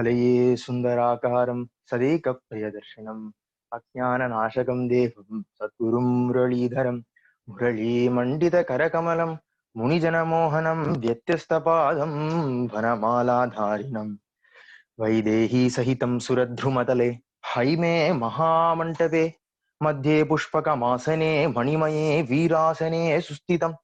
Kalaye Sundarakaram Sadeka Priyadarshanam Ajnananashakam Devam Satgurum Muralidharam Murali Mandita Karakamalam Munijana Mohanam Vyatyastapadam Vanamala Dharinam Vaidehi Sahitam Suradhrumatale Haime Mahamantape Madhye Pushpakamasane Manimaye Virasane Sustitam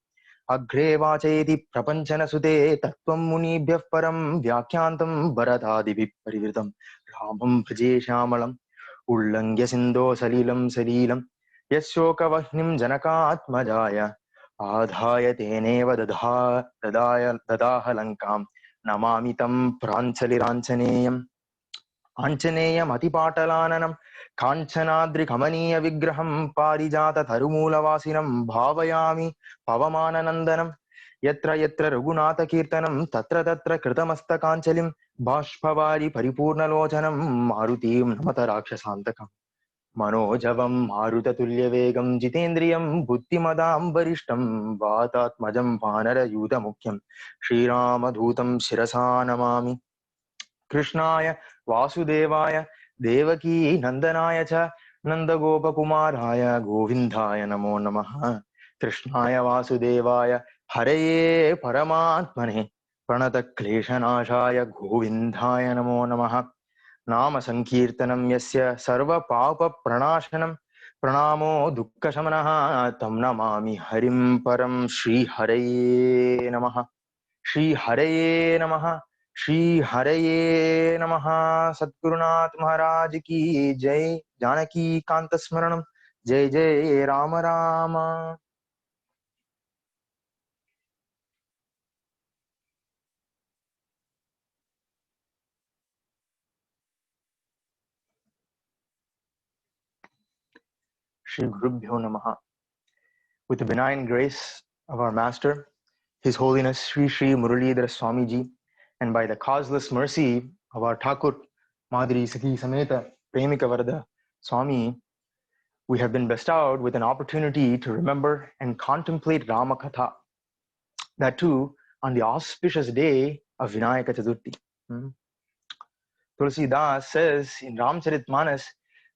Agre Vacheti Prapanchana Sute Tattvam Munibhyah Param Vyakyantam Bharatadivi Parivritam Ramam Prajeshyamalam Ullangya Sindo Salilam Salilam Yasyokavahnim Janakatmajaya Adhaya Teneva Dadaha Lankam Namamitam Pranchaliranchaneyam Anchaneya Matipatalananam Kanchanadri Kamaniya Vigraham Parijata Tharumula Vasinam Bhavayami Pavamananandanam Yatra Yatra Raghunatha Kirtanam Tatra Tatra Kritamasta Kanchalim Bashpavari Paripurna Lochanam Marutim Namata Rakshasantakam Manojavam Maruta Tulya Vegam Jitendriyam Buddhimadam Varishtam Vatatmajam Vanara Yuta Mukyam Sri Ramadhutam Shirasanamami Krishnaya Vasudevaya Devaki Nandanaya cha Nandagopakumaraya Govindaya Namo Namaha Krishnaya Vasudevaya Haraye Paramatmane Pranata Kleshanashaya Govindaya Namo Namaha Nama Sankirtanam Yasya Sarva Papa Pranashanam Pranamo Dukkashamanaha Tam Namami Harim Param Shri Haraye Namaha Shri Haraye Namaha Shri Haraye Namaha Satgurunath Maharaj ki Jai Janaki Kanta Smaranam Jai Jai Rama Rama. Shri Gurubhyo Namaha. With the benign grace of our Master, His Holiness Sri Sri Muralidhara Swamiji, and by the causeless mercy of our Thakur Madhuri Sakhi Sameta Premika Varada Swami, we have been bestowed with an opportunity to remember and contemplate Rama Katha, that too on the auspicious day of Vinayaka Chaturthi. Tulsi Das says in Ramcharitmanas,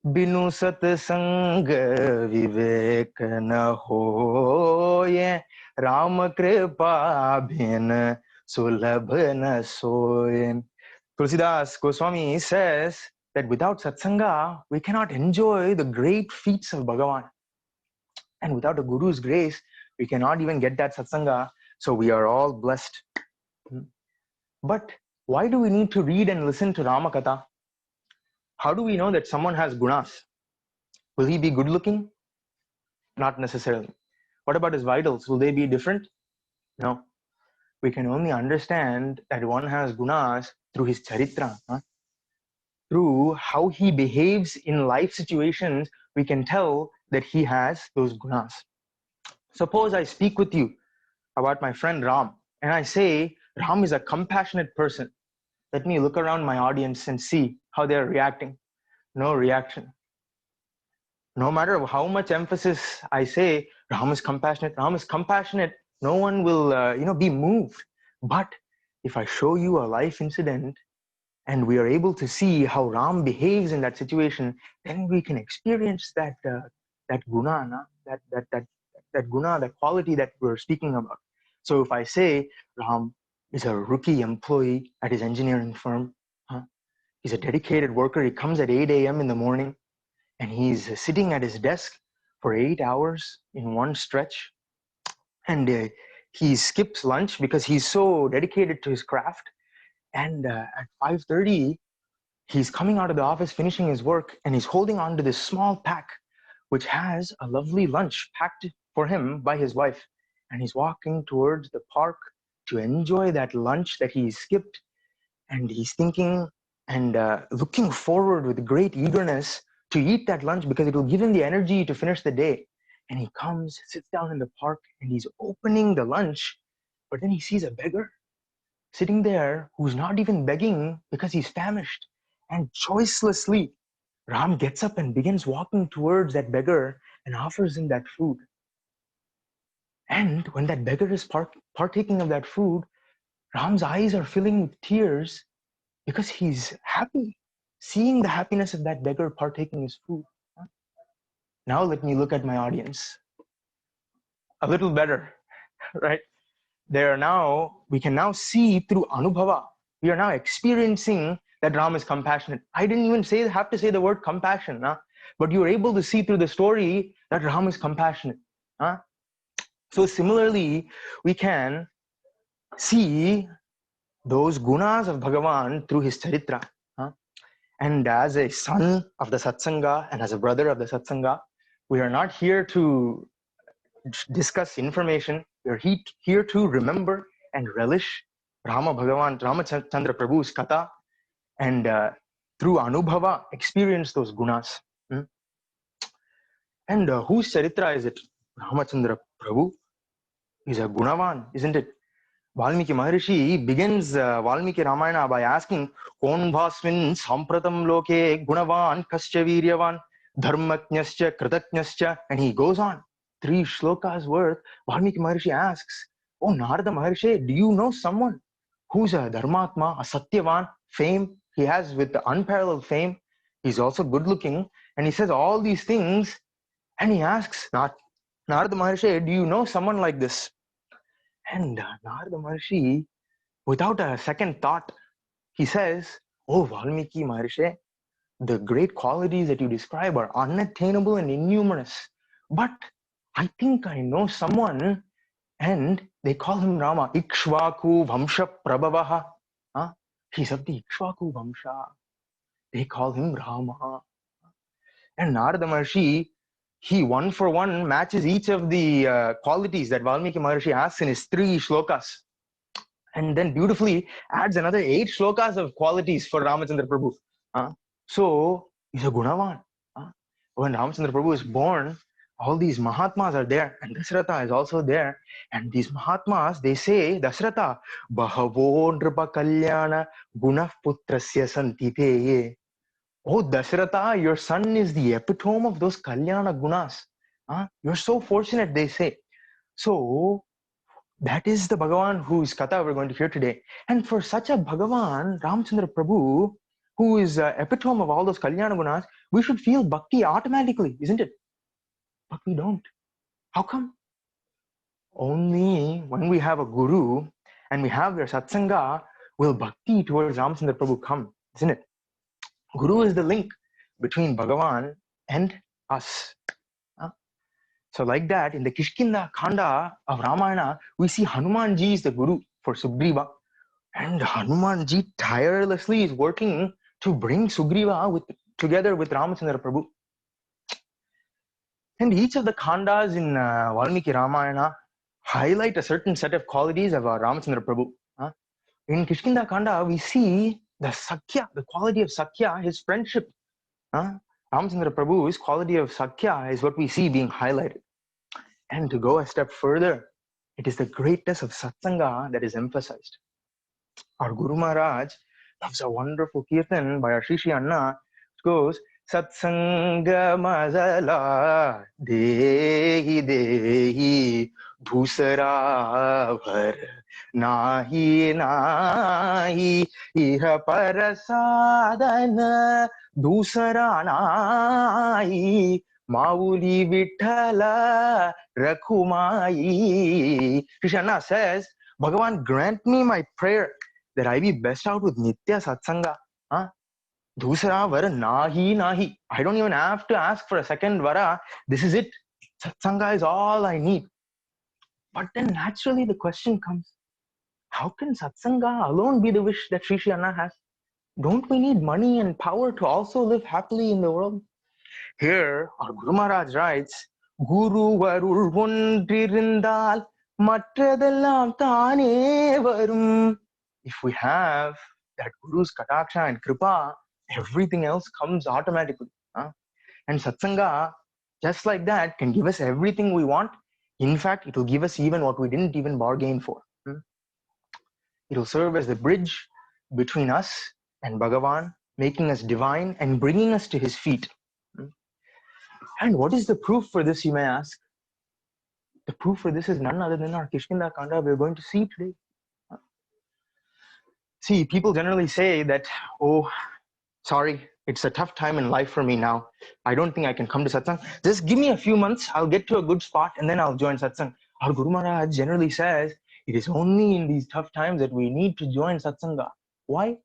Binu satsang vivek na hoye Rama kripa bhin sulabh na soye. Tulsidas Goswami says that without satsanga, we cannot enjoy the great feats of Bhagavan. And without a guru's grace, we cannot even get that satsanga. So we are all blessed. But why do we need to read and listen to Ramakatha? How do we know that someone has gunas? Will he be good looking? Not necessarily. What about his vitals? Will they be different? No. We can only understand that one has gunas through his charitra. Through how he behaves in life situations, we can tell that he has those gunas. Suppose I speak with you about my friend Ram, and I say, Ram is a compassionate person. Let me look around my audience and see how they're reacting. No reaction. No matter how much emphasis I say, Ram is compassionate, no one will be moved. But if I show you a life incident and we are able to see how Ram behaves in that situation, then we can experience that guna, that guna, that quality that we're speaking about. So if I say Ram is a rookie employee at his engineering firm, he's a dedicated worker, he comes at 8 a.m. in the morning, and he's sitting at his desk for 8 hours in one stretch, and he skips lunch because he's so dedicated to his craft. And at 5:30, he's coming out of the office, finishing his work, and he's holding on to this small pack, which has a lovely lunch packed for him by his wife. And he's walking towards the park to enjoy that lunch that he skipped. And he's thinking and looking forward with great eagerness to eat that lunch because it will give him the energy to finish the day. And he comes, sits down in the park, and he's opening the lunch, but then he sees a beggar sitting there who's not even begging because he's famished. And choicelessly, Ram gets up and begins walking towards that beggar and offers him that food. And when that beggar is partaking of that food, Ram's eyes are filling with tears because he's happy, seeing the happiness of that beggar partaking his food. Now let me look at my audience a little better, right? We can now see through Anubhava, we are now experiencing that Ram is compassionate. I didn't even have to say the word compassion, but you're able to see through the story that Ram is compassionate. So similarly, we can see those gunas of Bhagavan through his charitra. And as a son of the Satsanga and as a brother of the Satsanga, we are not here to discuss information. We are here to remember and relish Ramachandra Prabhu's katha, and through Anubhava experience those gunas. And whose charitra is it? Ramachandra Prabhu is a gunavan, isn't it? Valmiki Maharishi begins Valmiki Ramayana by asking, Kon bhasmin sampratam loke gunavan kascha viryavan dharmaknyascha kritaknyascha, and he goes on. 3 shlokas worth, Valmiki Maharishi asks, Oh Narada Maharishi, do you know someone who's a dharmatma, a satyavan, fame? He has with the unparalleled fame. He's also good looking, and he says all these things, and he asks, Narada Maharishi, do you know someone like this? And Narada Maharishi, without a second thought, he says, Oh Valmiki Maharishi, the great qualities that you describe are unattainable and innumerous. But I think I know someone, and they call him Rama. Ikshvaku Vamsha Prabhavaha. He's of the Ikshvaku Vamsha. They call him Rama. And Narada Maharishi, he one for one matches each of the qualities that Valmiki Maharishi asks in his 3 shlokas. And then beautifully adds another 8 shlokas of qualities for Ramachandra Prabhu. So he's a gunavan. When Ramachandra Prabhu is born, all these Mahatmas are there, and Dasratha is also there. And these Mahatmas, they say, Dasratha, Bahavo Nripa Kalyana Gunah Putrasya Santite. Oh, Dasratha, your son is the epitome of those Kalyana Gunas. You're so fortunate, they say. So that is the Bhagavan whose katha we're going to hear today. And for such a Bhagavan, Ramachandra Prabhu, who is epitome of all those Kalyana Gunas, we should feel bhakti automatically, isn't it? But we don't. How come? Only when we have a guru and we have their satsanga will bhakti towards Ramachandra Prabhu come, isn't it? Guru is the link between Bhagavan and us. So like that, in the Kishkintha Kanda of Ramayana, we see Hanumanji is the guru for Sugriva. And Hanumanji tirelessly is working to bring Sugriva together with Ramachandra Prabhu. And each of the Khandas in Valmiki Ramayana highlight a certain set of qualities of Ramachandra Prabhu. In Kishkintha Kanda, we see the Sakhya, the quality of Sakhya, his friendship. Ramachandra Prabhu's quality of Sakhya is what we see being highlighted. And to go a step further, it is the greatness of Satsanga that is emphasized. Our Guru Maharaj loves a wonderful kirtan by our Shri Anna. It goes, Satsanga mazala dehi dehi dhusara bhar nahi nahi iha parasadana dhusara nahi Mauli Vithala Rakhumai. Krishna says, Bhagavan, grant me my prayer that I be best out with Nitya Satsanga. Dusara Vara Nahi Nahi. I don't even have to ask for a second Vara. This is it. Satsanga is all I need. But then naturally the question comes, how can Satsanga alone be the wish that Sri Anna has? Don't we need money and power to also live happily in the world? Here, our Guru Maharaj writes, Guru varul ondirindal mattradellam thane varum. If we have that Guru's kataksha and kripa, everything else comes automatically. And Satsanga, just like that, can give us everything we want. In fact, it will give us even what we didn't even bargain for. It will serve as the bridge between us and Bhagavan, making us divine and bringing us to his feet. And what is the proof for this, you may ask? The proof for this is none other than our Kishkintha Kanda we're going to see today. See, people generally say that, oh, sorry, it's a tough time in life for me now. I don't think I can come to satsang. Just give me a few months, I'll get to a good spot and then I'll join satsang. Our Guru Maharaj generally says, it is only in these tough times that we need to join satsanga. Why?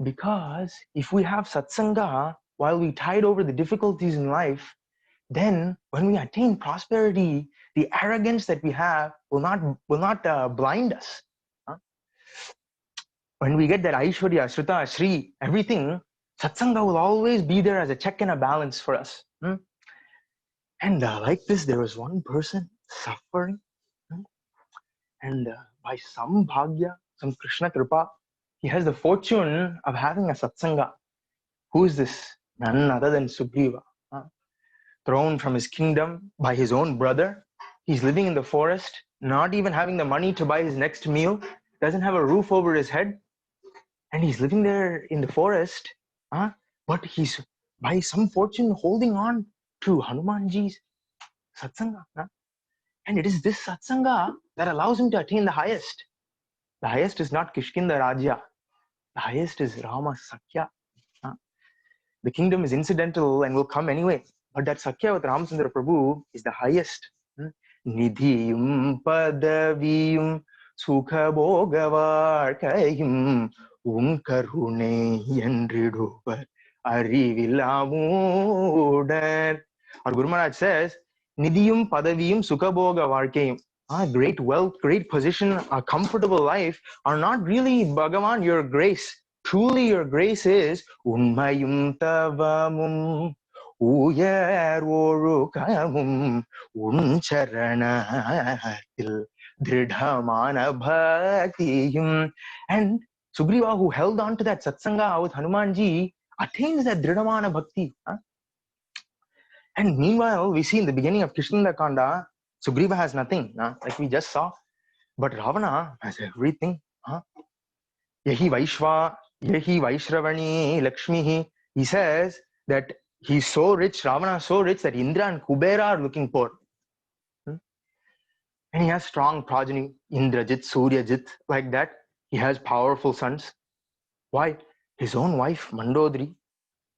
Because if we have satsanga while we tide over the difficulties in life, then when we attain prosperity, the arrogance that we have will not blind us. When we get that Aishwarya, Shruta, Shri, everything, Satsanga will always be there as a check and a balance for us. And like this, there was one person suffering, and by some bhagya, some Krishna Kripa, he has the fortune of having a Satsanga. Who is this? None other than Sugriva. Thrown from his kingdom by his own brother. He's living in the forest, not even having the money to buy his next meal, doesn't have a roof over his head. And he's living there in the forest, but he's by some fortune holding on to Hanumanji's satsanga. And it is this satsanga that allows him to attain the highest. The highest is not Kishkintha Rajya. The highest is Rama Sakya. The kingdom is incidental and will come anyway. But that Sakya with Ramchandra Prabhu is the highest. Nidhiyum padaviyum sukha bhogavarkayum unkarune yendriduvar arivilamudar. Our Guru Maharaj says, Nidhiyum padaviyum sukha bhogavarkayum. Great wealth, great position, a comfortable life are not really Bhagavan, your grace. Truly your grace is Unmayum Tavamum Uyar Orukamum Uncharanatil Dridhamana Bhaktiyum. And Sugriva, who held on to that satsanga with Hanumanji, attains that Dridhamana Bhakti. And meanwhile, we see in the beginning of Kishkintha Kanda, Sugriva has nothing, like we just saw. But Ravana has everything. Yahi Vaishva, Yahi Vaishravani Lakshmihi. He says that he's so rich, Ravana is so rich that Indra and Kubera are looking for. And he has strong progeny, Indrajit, Suryajit, like that. He has powerful sons. Why? His own wife, Mandodri.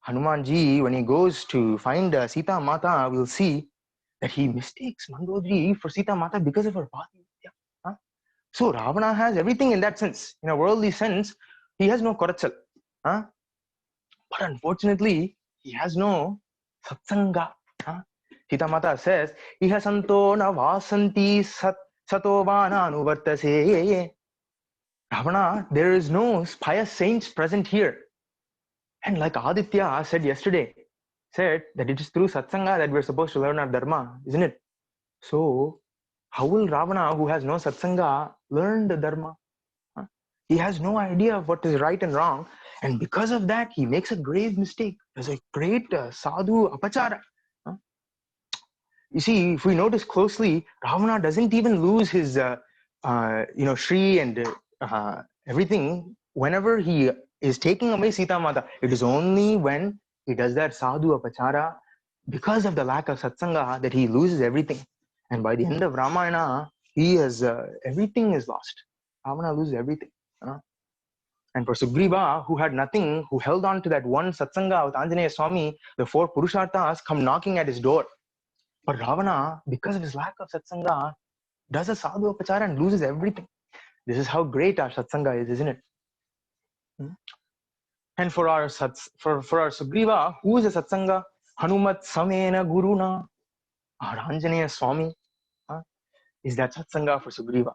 Hanumanji, when he goes to find Sita Mata, we'll see that he mistakes Mandodri for Sita Mata because of her body. So Ravana has everything in that sense. In a worldly sense, he has no korachal. But unfortunately, he has no satsanga. Sita Mata says, Iha santo na vasanti sato vana anuvartase. Ravana, there is no pious saints present here. And like Aditya said yesterday, said that it is through satsanga that we're supposed to learn our dharma, isn't it? So, how will Ravana, who has no satsanga, learn the dharma? He has no idea of what is right and wrong. And because of that, he makes a grave mistake. There's a great sadhu apachara. You see, if we notice closely, Ravana doesn't even lose his, Shri and everything. Whenever he is taking away Sita Mata, it is only when he does that sadhu apachara, because of the lack of satsanga, that he loses everything. And by the end of Ramayana, he has everything is lost. Ravana loses everything. And for Sugriva, who had nothing, who held on to that one satsanga with Anjaneya Swami, the 4 Purusharthas come knocking at his door. But Ravana, because of his lack of satsanga, does a sadhu apachara and loses everything. This is how great our satsanga is, isn't it? And for our Sugriva, who is a satsanga? Hanumat Samena Guruna. Our Anjaneya Swami is that satsanga for Sugriva.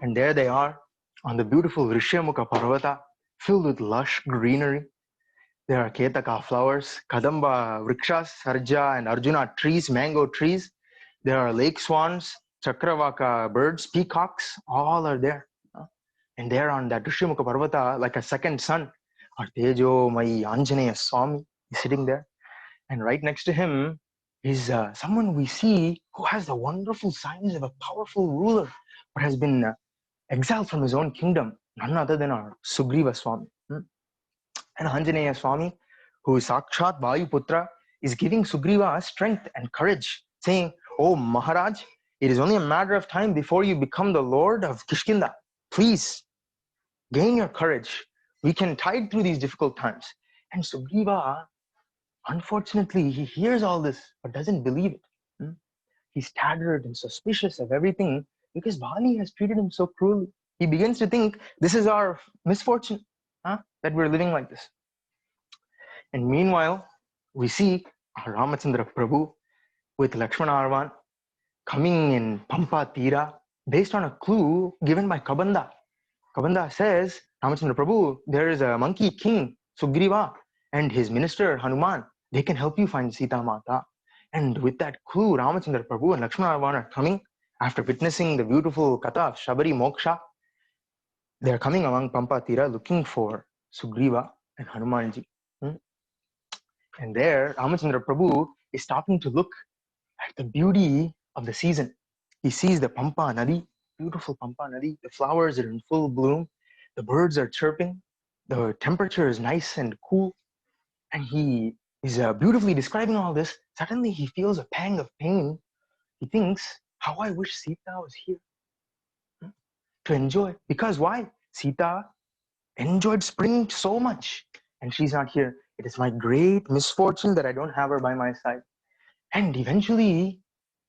And there they are on the beautiful Rishyamukha Parvata, filled with lush greenery. There are Ketaka flowers, Kadamba Vrikshas, Sarja and Arjuna trees, mango trees. There are lake swans, Chakravaka birds, peacocks, all are there. And there on that Rishyamukha Parvata, like a second sun, our Tejo Mai Anjaneya Swami is sitting there. And right next to him is someone we see who has the wonderful signs of a powerful ruler, but has been exiled from his own kingdom, none other than our Sugriva Swami. And Anjaneya Swami, who is Sakshat Vayuputra, is giving Sugriva strength and courage, saying, Oh Maharaj, it is only a matter of time before you become the Lord of Kishkintha. Please, gain your courage. We can tide through these difficult times. And Sugriva, unfortunately, he hears all this but doesn't believe it. Hmm? He's staggered and suspicious of everything because Bali has treated him so cruelly. He begins to think this is our misfortune, that we're living like this. And meanwhile, we see Ramachandra Prabhu with Lakshmana Arvan coming in Pampa Tira based on a clue given by Kabanda. Kabanda says, Ramachandra Prabhu, there is a monkey king, Sugriva, and his minister, Hanuman. They can help you find Sita Mata. And with that clue, Ramachandra Prabhu and Lakshmana Arvan are coming after witnessing the beautiful Katha of Shabari Moksha. They are coming along Pampa Tira looking for Sugriva and Hanumanji. And there, Ramachandra Prabhu is stopping to look at the beauty of the season. He sees the Pampa Nadi, beautiful Pampa Nadi. The flowers are in full bloom. The birds are chirping. The temperature is nice and cool. And he is beautifully describing all this. Suddenly he feels a pang of pain. He thinks, how I wish Sita was here to enjoy. Because why? Sita enjoyed spring so much and she's not here. It is my great misfortune that I don't have her by my side. And eventually,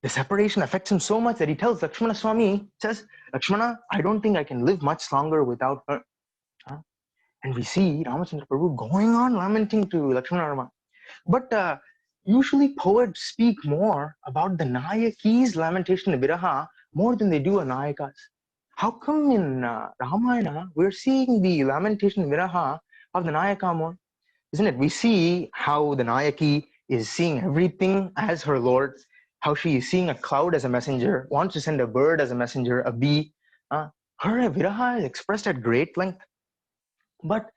the separation affects him so much that he tells Lakshmana Swami, says, Lakshmana, I don't think I can live much longer without her. And we see Ramachandra Prabhu going on lamenting to Lakshmana Arvan. But usually poets speak more about the Nayaki's lamentation in Viraha more than they do a Nayaka's. How come in Ramayana, we're seeing the lamentation in Viraha of the Nayaka more? Isn't it? We see how the Nayaki is seeing everything as her lord, how she is seeing a cloud as a messenger, wants to send a bird as a messenger, a bee. Her Viraha is expressed at great length. But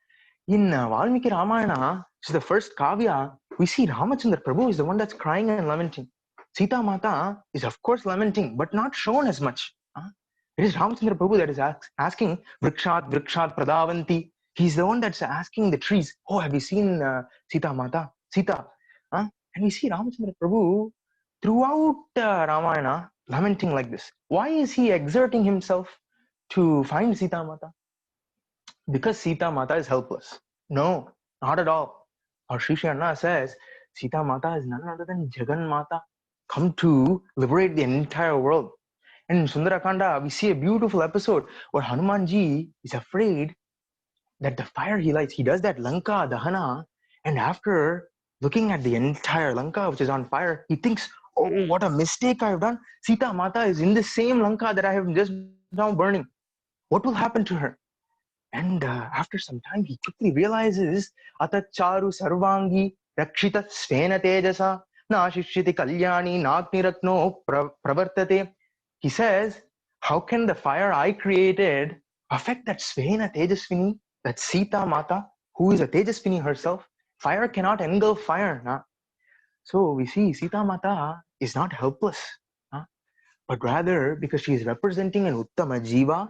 in Valmiki Ramayana, which is the first Kavya, we see Ramachandra Prabhu is the one that's crying and lamenting. Sita Mata is of course lamenting, but not shown as much. It is Ramachandra Prabhu that is asking, Vrikshat, Vrikshat, Pradavanti. He's the one that's asking the trees, oh, have you seen Sita Mata? Sita. And we see Ramachandra Prabhu throughout Ramayana lamenting like this. Why is he exerting himself to find Sita Mata? Because Sita Mata is helpless. No, not at all. Our Sri Anna says, Sita Mata is none other than Jagan Mata, come to liberate the entire world. And in Sundarakanda, we see a beautiful episode where Hanumanji is afraid that the fire he lights, he does that Lanka Dahana, and after looking at the entire Lanka which is on fire, he thinks, oh, what a mistake I've done. Sita Mata is in the same Lanka that I have just now burning. What will happen to her? And after some time, he quickly realizes, Atacharu Sarvangi Rakshita Svena Tejasa Na Shishiti Kalyani Nagniratno Pravartate. He says, how can the fire I created affect that Svena Tejasvini, that Sita Mata, who is a Tejasvini herself? Fire cannot engulf fire. Nah? So we see Sita Mata is not helpless, but rather because she is representing an Uttama Jiva,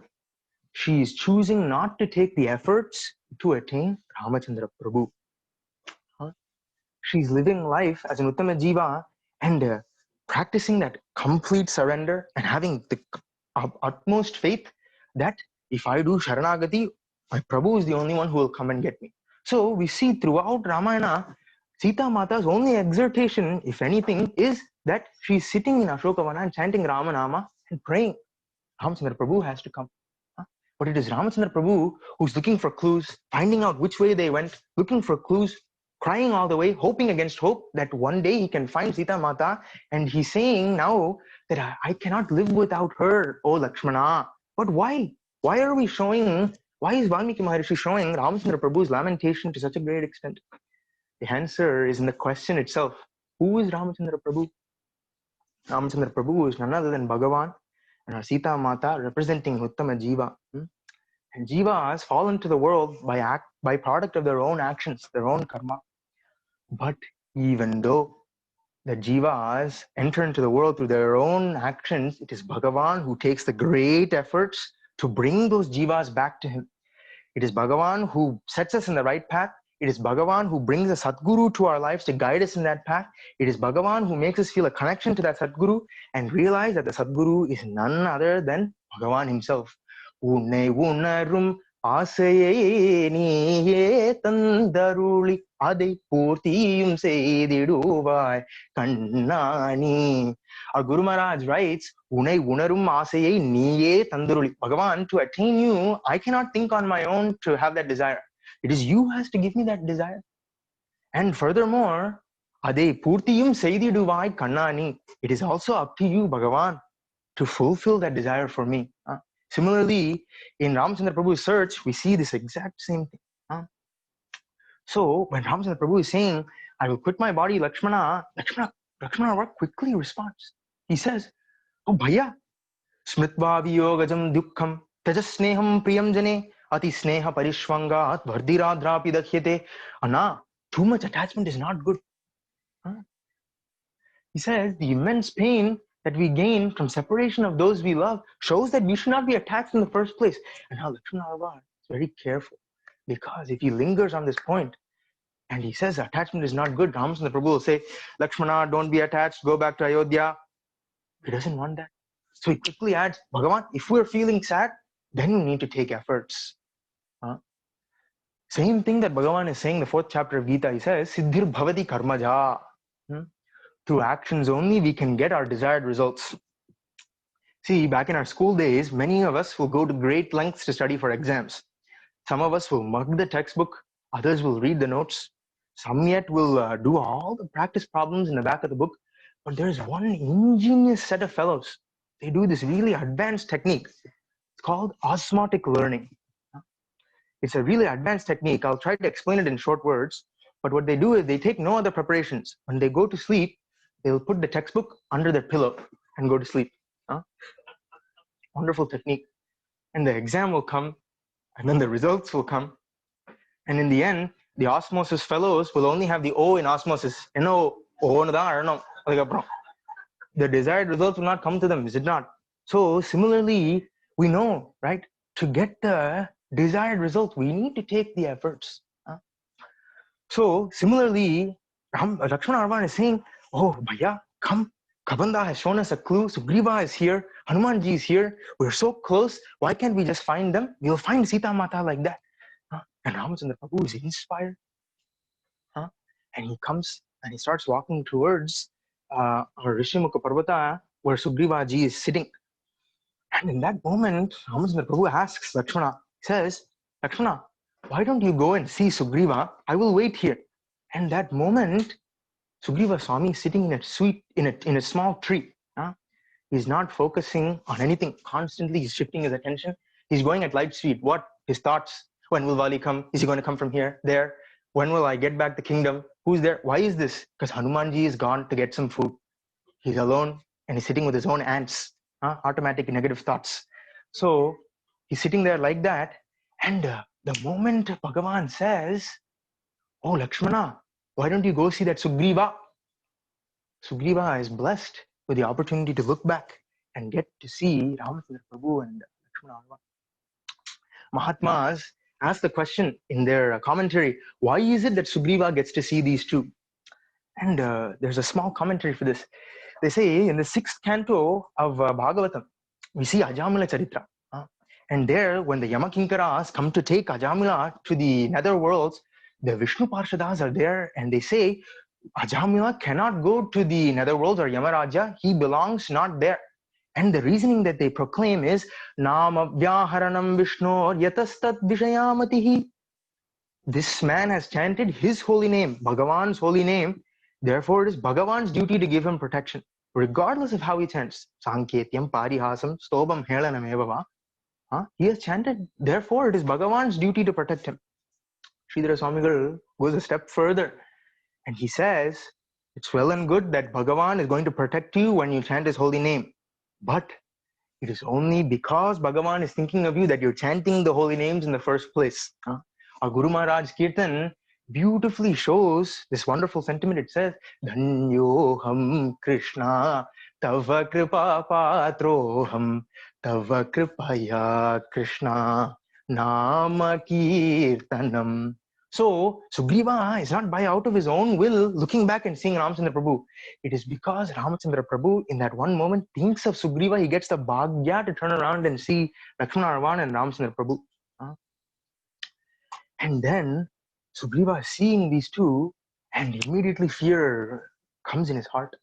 she is choosing not to take the efforts to attain Ramachandra Prabhu. She's living life as an Uttama Jiva and practicing that complete surrender and having the utmost faith that if I do Sharanagati, my Prabhu is the only one who will come and get me. So we see throughout Ramayana, Sita Mata's only exhortation, if anything, is that she's sitting in Ashokavana and chanting Ramanama and praying. Ramachandra Prabhu has to come. But it is Ramachandra Prabhu who's looking for clues, finding out which way they went, looking for clues, crying all the way, hoping against hope that one day he can find Sita Mata. And he's saying now that I cannot live without her, oh Lakshmana. But why? Why are we showing, why is Valmiki Maharishi showing Ramachandra Prabhu's lamentation to such a great extent? The answer is in the question itself. Who is Ramachandra Prabhu? Ramachandra Prabhu is none other than Bhagavan and our Sita Mata representing Uttama Jiva. And Jivas fall into the world by product of their own actions, their own karma. But even though the Jivas enter into the world through their own actions, it is Bhagavan who takes the great efforts to bring those Jivas back to him. It is Bhagavan who sets us in the right path. It is Bhagavan who brings a Sadguru to our lives to guide us in that path. It is Bhagavan who makes us feel a connection to that Sadguru and realize that the Sadguru is none other than Bhagavan himself. Unnai unnarum Asaye niye tandaruli adai purtiyum seididuvai kannani. Our Guru Maharaj writes, Unai unarum asaye niye tandaruli. Bhagavan, to attain you, I cannot think on my own to have that desire. It is you who has to give me that desire. And furthermore, adai purtiyum seididuvai kannani. It is also up to you, Bhagavan, to fulfill that desire for me. Similarly, in Ramchandra Prabhu's search, we see this exact same thing. So when Ramchandra Prabhu is saying, I will quit my body, Lakshmana quickly responds. He says, Oh Bhaiya, Smitva viyogajam dukkham, tajasneham priyam jane, ati sneha parishvangat, vardiradrapi dakhyate. Anna, too much attachment is not good. He says, the immense pain that we gain from separation of those we love shows that we should not be attached in the first place. And now Lakshmana is very careful, because if he lingers on this point and he says attachment is not good, Ramchandra Prabhu will say, Lakshmana, don't be attached, go back to Ayodhya. He doesn't want that. So he quickly adds, Bhagavan, if we're feeling sad, then we need to take efforts. Same thing that Bhagavan is saying in the 4th chapter of Gita. He says, Siddhir bhavati karmaja. Through actions only we can get our desired results. See, back in our school days, many of us will go to great lengths to study for exams. Some of us will mug the textbook, others will read the notes, some yet will do all the practice problems in the back of the book. But there's one ingenious set of fellows. They do this really advanced technique. It's called osmotic learning. It's a really advanced technique. I'll try to explain it in short words. But what they do is they take no other preparations. When they go to sleep, they'll put the textbook under their pillow and go to sleep. Wonderful technique. And the exam will come, and then the results will come. And in the end, the osmosis fellows will only have the O in osmosis. The desired results will not come to them, is it not? So similarly, we know, right? To get the desired result, we need to take the efforts. So similarly, Lakshmana is saying, oh, Bhaiya, come. Kabanda has shown us a clue. Sugriva is here. Hanumanji is here. We're so close. Why can't we just find them? We'll find Sita Mata like that. And Ramachandra Prabhu is inspired. And he comes and he starts walking towards Rishimukha Parvata, where Sugriva ji is sitting. And in that moment, Ramachandra Prabhu asks Lakshmana, he says, Lakshmana, why don't you go and see Sugriva? I will wait here. And that moment, Sugriva Swami is sitting in a small tree. He's not focusing on anything. Constantly, he's shifting his attention. He's going at light speed. What? His thoughts. When will Vali come? Is he going to come from here, there? When will I get back the kingdom? Who's there? Why is this? Because Hanumanji is gone to get some food. He's alone and he's sitting with his own ants. Automatic negative thoughts. So he's sitting there like that. And the moment Bhagavan says, oh, Lakshmana, why don't you go see that Sugriva? Sugriva is blessed with the opportunity to look back and get to see Ramachandra Prabhu and Lakshmana. Mahatmas ask the question in their commentary, why is it that Sugriva gets to see these two? And there's a small commentary for this. They say in the 6th canto of Bhagavatam, we see Ajamila Charitra. And there, when the Yamakinkaras come to take Ajamila to the nether worlds, the Vishnu Parshadas are there and they say, Ajamila cannot go to the netherworld or Yamaraja, he belongs not there. And the reasoning that they proclaim is, Nama Vyaharanam Vishnor Yatastat Vishayamatihi. This man has chanted his holy name, Bhagavan's holy name, therefore it is Bhagavan's duty to give him protection, regardless of how he chants. Sanketyam Parihasam Stobam Helanam Evava. He has chanted, therefore it is Bhagavan's duty to protect him. Sridhara Swamigal goes a step further. And he says, it's well and good that Bhagavan is going to protect you when you chant his holy name. But it is only because Bhagavan is thinking of you that you're chanting the holy names in the first place. Our Guru Maharaj Kirtan beautifully shows this wonderful sentiment. It says, Dhanyoham Krishna Tava Kripa Patroham Tava Kripaya Krishna Nama Kirtanam. So, Sugriva is not by out of his own will looking back and seeing Ramachandra Prabhu. It is because Ramachandra Prabhu in that one moment thinks of Sugriva, he gets the bhagya to turn around and see Lakshmana Arvan and Ramachandra Prabhu. And then Sugriva is seeing these two, and immediately fear comes in his heart.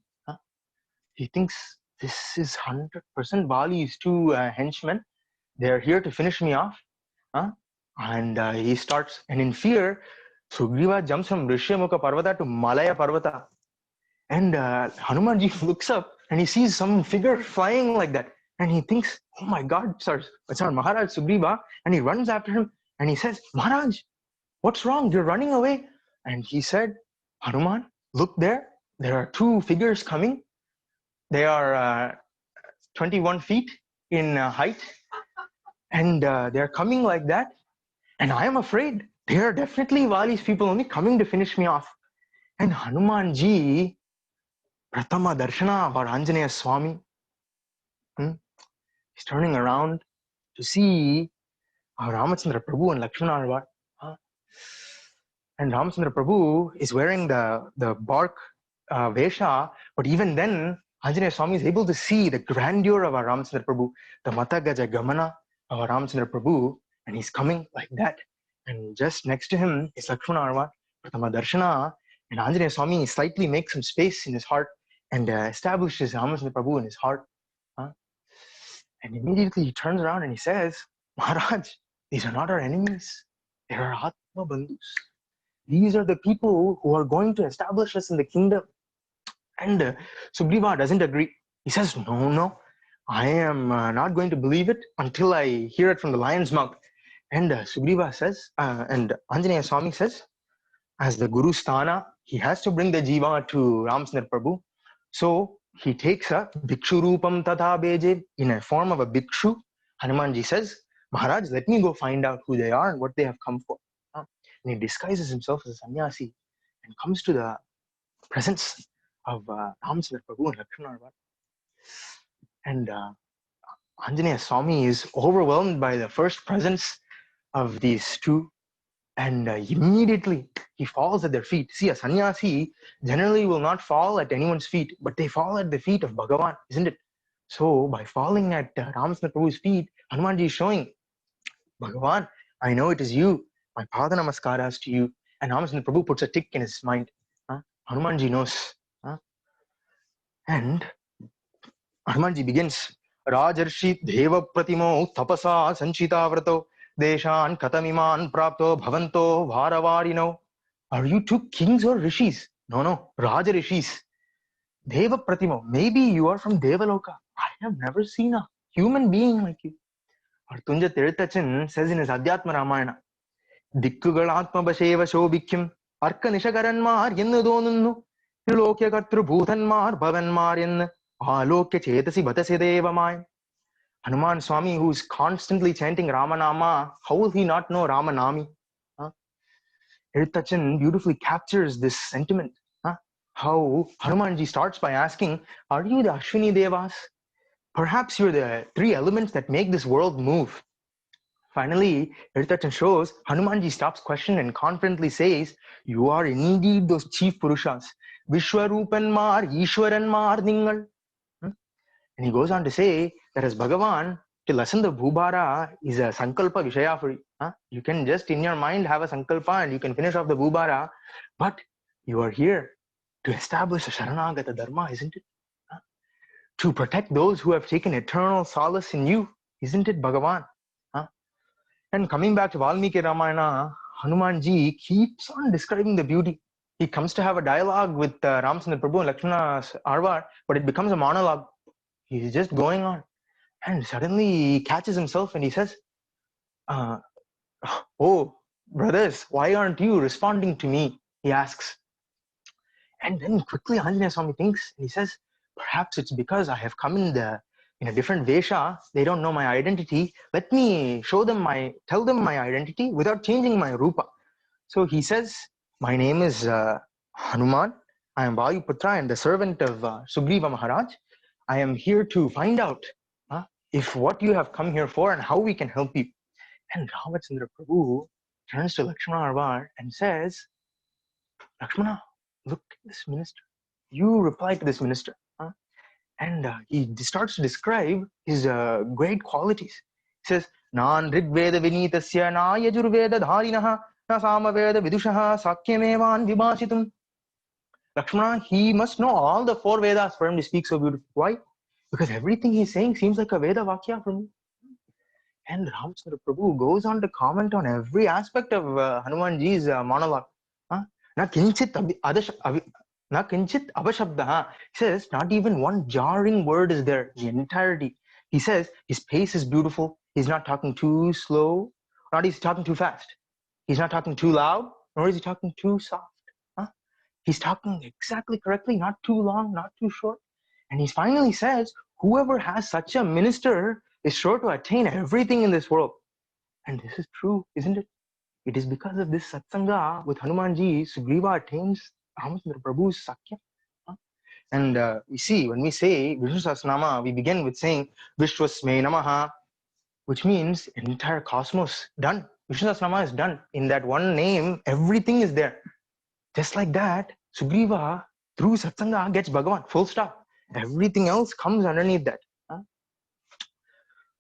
He thinks, this is 100% Bali's two henchmen. They're here to finish me off. And he starts, and in fear, Sugriva jumps from Rishyamukha Parvata to Malaya Parvata. And Hanumanji looks up and he sees some figure flying like that. And he thinks, oh my God, it's our Maharaj Sugriva. And he runs after him and he says, Maharaj, what's wrong? You're running away. And he said, Hanuman, look there. There are two figures coming. They are 21 feet in height. And they're coming like that. And I am afraid they are definitely Vali's people only coming to finish me off. And Hanumanji, Pratama Darshana of our Anjaneya Swami, he's turning around to see Ramachandra Prabhu and Lakshmana Alvar. And Ramachandra Prabhu is wearing the bark Vesha, but even then, Anjaneya Swami is able to see the grandeur of our Ramachandra Prabhu, the Mata Gaja Gamana of our Ramachandra Prabhu, and he's coming like that. And just next to him is Lakshmana Alvar, Pratama Darshana, and Anjaneya Swami slightly makes some space in his heart and establishes Ramachandra Prabhu in his heart. And immediately he turns around and he says, Maharaj, these are not our enemies. They are Atma Bandhus. These are the people who are going to establish us in the kingdom. And Sugriva doesn't agree. He says, no, I am not going to believe it until I hear it from the lion's mouth. And Sugriva says, and Anjaneya Swami says, as the Guru Sthana, he has to bring the Jiva to Ramachandra Prabhu. So he takes a Bhikshu Rupam Tatha Beje in a form of a Bhikshu. Hanumanji says, Maharaj, let me go find out who they are and what they have come for. And he disguises himself as a sannyasi and comes to the presence of Ramachandra Prabhu and Lakshmana. And Anjaneya Swami is overwhelmed by the first presence of these two. And immediately he falls at their feet. See, a sannyasi generally will not fall at anyone's feet, but they fall at the feet of Bhagavan, isn't it? So by falling at Ramachandra Prabhu's feet, Hanumanji is showing, Bhagavan, I know it is you. My pada namaskaras to you. And Ramachandra Prabhu puts a tick in his mind. Hanumanji knows. And Hanumanji begins, Rajarshi Deva Pratimo Tapasa Sanchita Vrato Deshan Katamiman Prapto Bhavanto Varavarino. Are you two kings or rishis? No, Raja Rishis. Deva Pratimo. Maybe you are from Devaloka. I have never seen a human being like you. Artunja Tirthachan says in his Adhyatma Ramayana, Dikkugal Atma Basheva Shobhikyam Arka Nishakaranmar Yennu Lokya Katru Bhutanmar Bhavanmar Yen Alokya Chetasi Bhatasi Devamay. Hanuman Swami, who is constantly chanting Ramanama, how will he not know Ramanami? Tirthachan beautifully captures this sentiment. How Hanumanji starts by asking, are you the Ashwini Devas? Perhaps you're the three elements that make this world move. Finally, Tirthachan shows, Hanumanji stops questioning and confidently says, you are indeed those chief Purushas. Vishwarupanmar, Ishwaranmar Ningal. And he goes on to say that as Bhagavan, to lessen the Bhubara is a Sankalpa Vishaya for you. You can just in your mind have a Sankalpa and you can finish off the Bhubara, but you are here to establish a Sharanagata Dharma, isn't it? To protect those who have taken eternal solace in you, isn't it, Bhagavan? And coming back to Valmiki Ramayana, Hanumanji keeps on describing the beauty. He comes to have a dialogue with Ramachandra Prabhu and Lakshmana Arvar, but it becomes a monologue. He's just going on. And suddenly he catches himself and he says, oh, brothers, why aren't you responding to me? He asks. And then quickly Anjaneya Swami thinks, and he says, perhaps it's because I have come in a different Vesha. They don't know my identity. Let me tell them my identity without changing my Rupa. So he says, my name is Hanuman. I am Vayuputra and the servant of Sugriva Maharaj. I am here to find out if what you have come here for and how we can help you. And Ramachandra Prabhu turns to Lakshmana Arvar and says, Lakshmana, look at this minister. You reply to this minister. And he starts to describe his great qualities. He says, Nan Rigveda Vinitasya Na Yajurveda Dharinaha na samaveda vidushaha sakyamevan vibhasitum. Lakshmana, he must know all the 4 Vedas for him to speak so beautifully. Why? Because everything he's saying seems like a Veda Vakya for me. And Ramchandra Prabhu goes on to comment on every aspect of Hanumanji's monologue. Na kinchit abashabda. He says, not even one jarring word is there. The entirety. He says, his pace is beautiful. He's not talking too slow, not he's talking too fast. He's not talking too loud, nor is he talking too soft. He's talking exactly correctly, not too long, not too short. And he finally says, whoever has such a minister is sure to attain everything in this world. And this is true, isn't it? It is because of this satsanga with Hanumanji, Sugriva attains Ramachandra Prabhu's sakya. And we see, when we say Vishnu Sahasranama, we begin with saying Vishwasme Namaha, which means entire cosmos done. Vishnu Sahasranama is done. In that one name, everything is there. Just like that, Sugriva, through satsanga, gets Bhagavan, full stop. Everything else comes underneath that.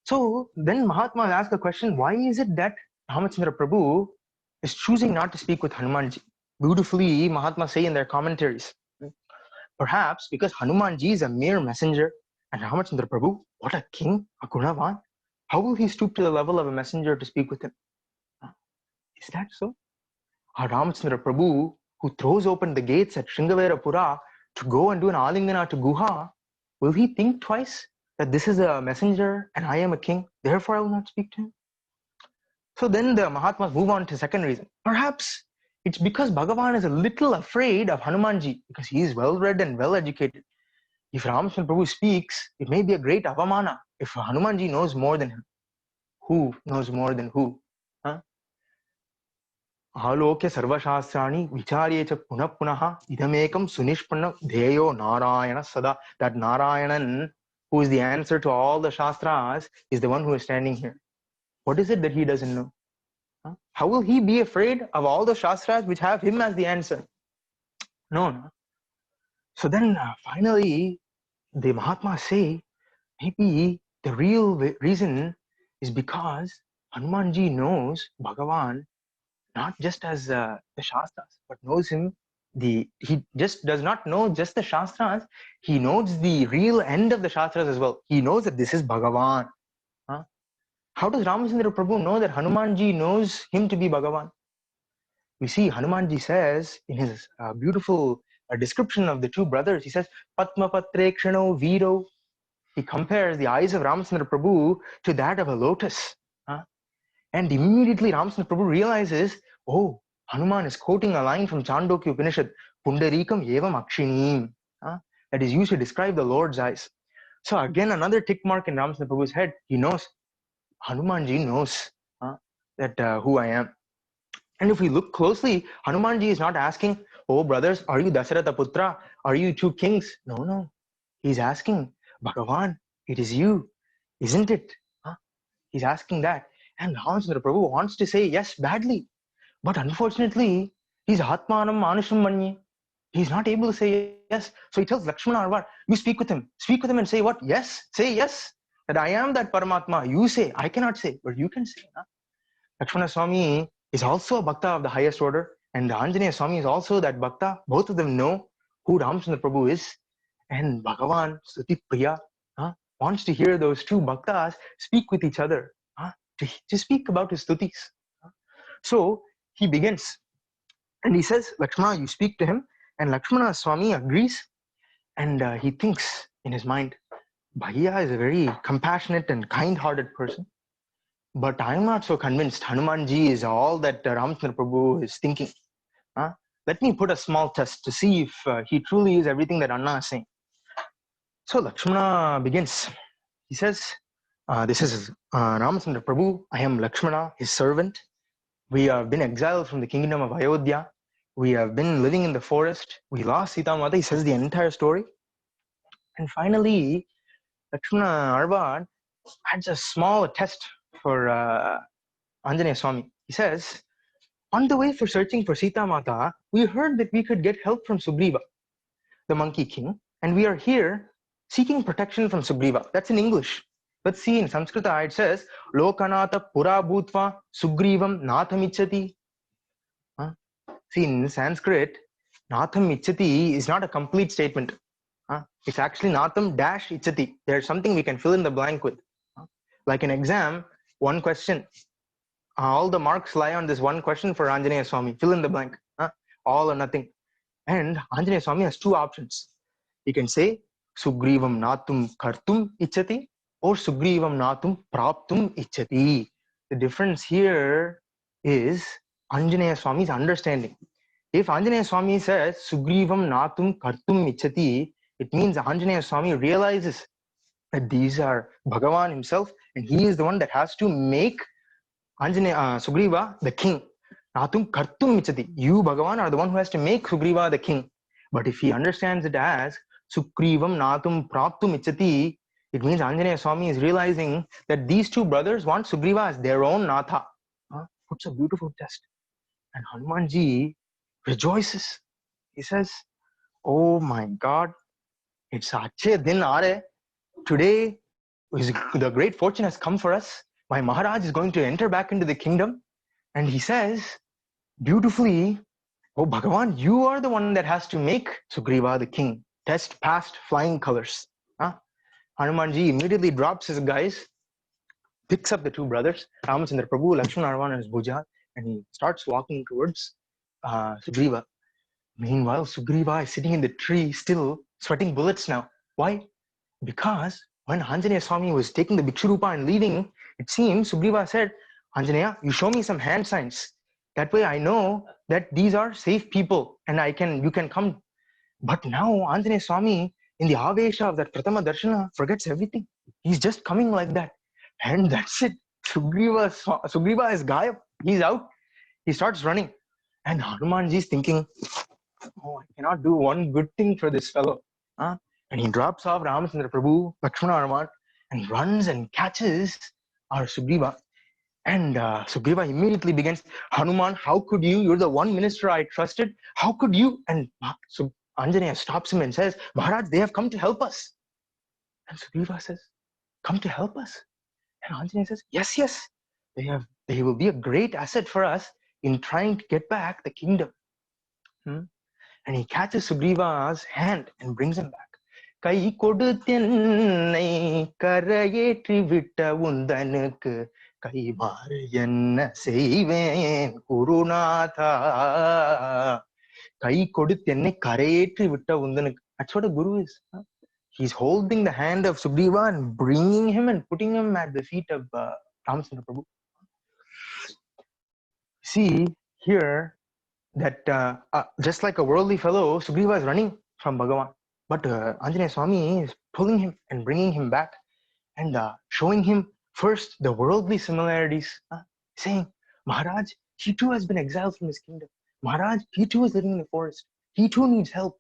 So then Mahatma asked the question, why is it that Ramachandra Prabhu is choosing not to speak with Hanumanji? Beautifully, Mahatma say in their commentaries, perhaps because Hanumanji is a mere messenger and Ramachandra Prabhu, what a king, a Gunavan. How will he stoop to the level of a messenger to speak with him? Is that so? Ramachandra Prabhu, who throws open the gates at Shringaverapura to go and do an alingana to Guha, will he think twice that this is a messenger and I am a king, therefore I will not speak to him? So then the Mahatmas move on to second reason. Perhaps it's because Bhagavan is a little afraid of Hanumanji because he is well read and well educated. If Ramachandra Prabhu speaks, it may be a great avamana if Hanumanji knows more than him. Who knows more than who? Alokya sarvashastrani vicharye cha punah punaha idamekam sunishpanna dheyo Narayana sada. That Narayanan, who is the answer to all the shastras, is the one who is standing here. What is it that he doesn't know? How will he be afraid of all the shastras which have him as the answer? No. So then finally, the Mahatmas say, maybe the real reason is because Hanumanji knows Bhagavan not just as the Shastras, but knows him. He just does not know just the Shastras, he knows the real end of the Shastras as well. He knows that this is Bhagavan. How does Ramachandra Prabhu know that Hanumanji knows him to be Bhagavan? We see Hanumanji says in his beautiful description of the two brothers, he says, Patma Patrekshano Viro. He compares the eyes of Ramachandra Prabhu to that of a lotus. And immediately Ramachandra Prabhu realizes, oh, Hanuman is quoting a line from Chandogya Upanishad, Pundarikam Evam Akshinim, that is used to describe the Lord's eyes. So again, another tick mark in Ramachandra Prabhu's head. He knows, Hanumanji knows that who I am. And if we look closely, Hanumanji is not asking, oh brothers, are you Dasharatha Putra? Are you two kings? No. He's asking, Bhagavan, it is you, isn't it? He's asking that. And Ramachandra Prabhu wants to say yes badly. But unfortunately, he's Atmanam Manusham Manye. He's not able to say yes. So he tells Lakshmana, you speak with him. Speak with him and say what? Yes. Say yes. That I am that Paramatma. You say. I cannot say, but you can say. Lakshmana Swami is also a Bhakta of the highest order. And Anjaneya Swami is also that Bhakta. Both of them know who Ramachandra Prabhu is. And Bhagavan, Stuti Priya, wants to hear those two Bhaktas speak with each other. To speak about his stutis. So he begins and he says, Lakshmana, you speak to him. And Lakshmana Swami agrees. And he thinks in his mind, Bhaiya is a very compassionate and kind-hearted person. But I'm not so convinced Hanumanji is all that Ramachandra Prabhu is thinking. Let me put a small test to see if he truly is everything that Anna is saying. So Lakshmana begins. He says, this is Ramachandra Prabhu. I am Lakshmana, his servant. We have been exiled from the kingdom of Ayodhya. We have been living in the forest. We lost Sita Mata. He says the entire story. And finally, Lakshmana Arvad adds a small test for Anjaneya Swami. He says, on the way for searching for Sita Mata, we heard that we could get help from Sugriva, the monkey king. And we are here seeking protection from Sugriva. That's in English. Let's see, in Sanskrita it says, Lokanata Pura Bhutva Sugrivam Nathamichati. See, in Sanskrit, Natham Ichati is not a complete statement. It's actually Natham dash Ichati. There's something we can fill in the blank with. Like an exam, one question. All the marks lie on this one question for Anjaneya Swami. Fill in the blank. All or nothing. And Anjaneya Swami has two options. He can say, Sugrivam Natum Kartum Ichati or Sugrivam Natum Praptum Ichati. The difference here is Anjaneya Swami's understanding. If Anjaneya Swami says Sugrivam Natum Kartum Ichati, it means Anjaneya Swami realizes that these are Bhagavan himself and he is the one that has to make Sugriva the king. Natum Kartum Ichati. You, Bhagavan, are the one who has to make Sugriva the king. But if he understands it as Sugrivam Natum Praptum Ichati, it means Anjaneya Swami is realizing that these two brothers want Sugriva as their own Natha. Puts a beautiful test. And Hanumanji rejoices. He says, oh my God, it's Ache Din Aare. Today, the great fortune has come for us. My Maharaj is going to enter back into the kingdom. And he says, beautifully, oh Bhagavan, you are the one that has to make Sugriva the king. Test passed, flying colors. Hanumanji immediately drops his guys, picks up the two brothers, Ramachandra Prabhu, Lakshmana on his bhuja, and he starts walking towards Sugriva. Meanwhile, Sugriva is sitting in the tree, still sweating bullets now. Why? Because when Anjaneya Swami was taking the Bhikshurupa and leaving, it seems Sugriva said, Anjaneya, you show me some hand signs. That way I know that these are safe people and you can come. But now Anjaneya Swami, in the Avesha of that Pratama Darshana, forgets everything. He's just coming like that. And that's it. Sugriva is Gayab. He's out. He starts running. And Hanumanji is thinking, oh, I cannot do one good thing for this fellow. And he drops off Ramachandra Prabhu, Lakshmana Arman, and runs and catches our Sugriva. And Sugriva immediately begins, Hanuman, how could you? You're the one minister I trusted. How could you? And Anjaneya stops him and says, Maharaj, they have come to help us. And Sugriva says, come to help us? And Anjaneya says, yes. They will be a great asset for us in trying to get back the kingdom. And he catches Sugriva's hand and brings him back. Kai kodutennai karayetti vitta undanukku kai maariyanna seiven Gurunatha. Kai kodutennai karayetti vitta undanukku. That's what a guru is. He's holding the hand of Sugriva and bringing him and putting him at the feet of Ramachandra Prabhu. See here that just like a worldly fellow, Sugriva is running from Bhagavan. But Anjaneya Swami is pulling him and bringing him back and showing him first the worldly similarities, saying, Maharaj, he too has been exiled from his kingdom. Maharaj, he too is living in the forest. He too needs help.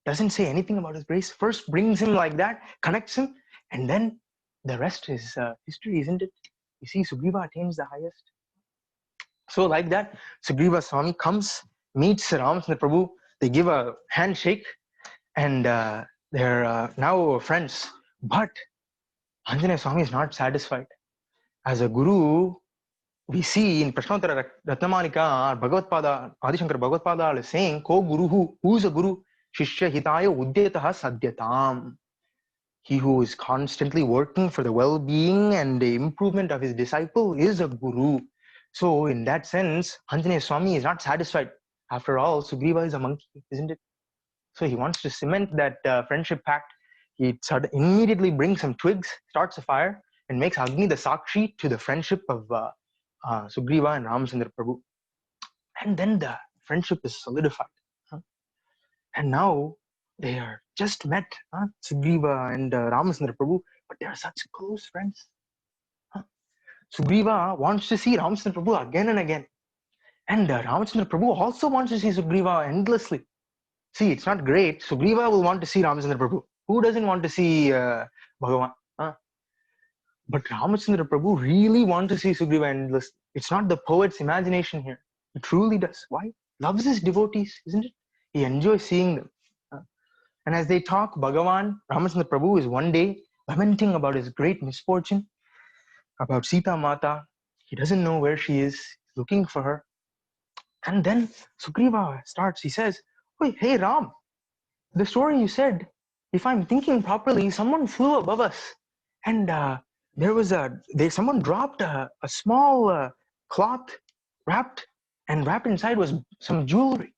Doesn't say anything about his grace. First brings him like that, connects him, and then the rest is history, isn't it? You see, Sugriva attains the highest. So like that, Sugriva Swami comes, meets Ramachandra Prabhu, they give a handshake, and they're now friends. But Anjaneya Swami is not satisfied. As a guru, we see in Prashnottara Ratnamanika, Bhagavad-pada, Adishankara Bhagavad-pada is saying, Ko Guruhu, who's a guru? Shishya Hitaya Udyataha Sadhyatam. He who is constantly working for the well-being and the improvement of his disciple is a guru. So in that sense, Anjaneya Swami is not satisfied. After all, Sugriva is a monkey, isn't it? So he wants to cement that friendship pact. He immediately brings some twigs, starts a fire, and makes Agni the Sakshi to the friendship of Sugriva and Ramachandra Prabhu. And then the friendship is solidified. And now they are just met, Sugriva and Ramachandra Prabhu, but they are such close friends. Sugriva wants to see Ramachandra Prabhu again and again. And Ramachandra Prabhu also wants to see Sugriva endlessly. See, it's not great. Sugriva will want to see Ramachandra Prabhu. Who doesn't want to see Bhagavan? But Ramachandra Prabhu really wants to see Sugriva endlessly. It's not the poet's imagination here. He truly does. Why? Loves his devotees, isn't it? He enjoys seeing them. And as they talk, Bhagavan, Ramachandra Prabhu is one day lamenting about his great misfortune, about Sita Mata. He doesn't know where she is, looking for her. And then Sugriva starts, he says, "Oh, hey Ram, the story you said, if I'm thinking properly, someone flew above us, and someone dropped a small cloth wrapped inside was some jewelry.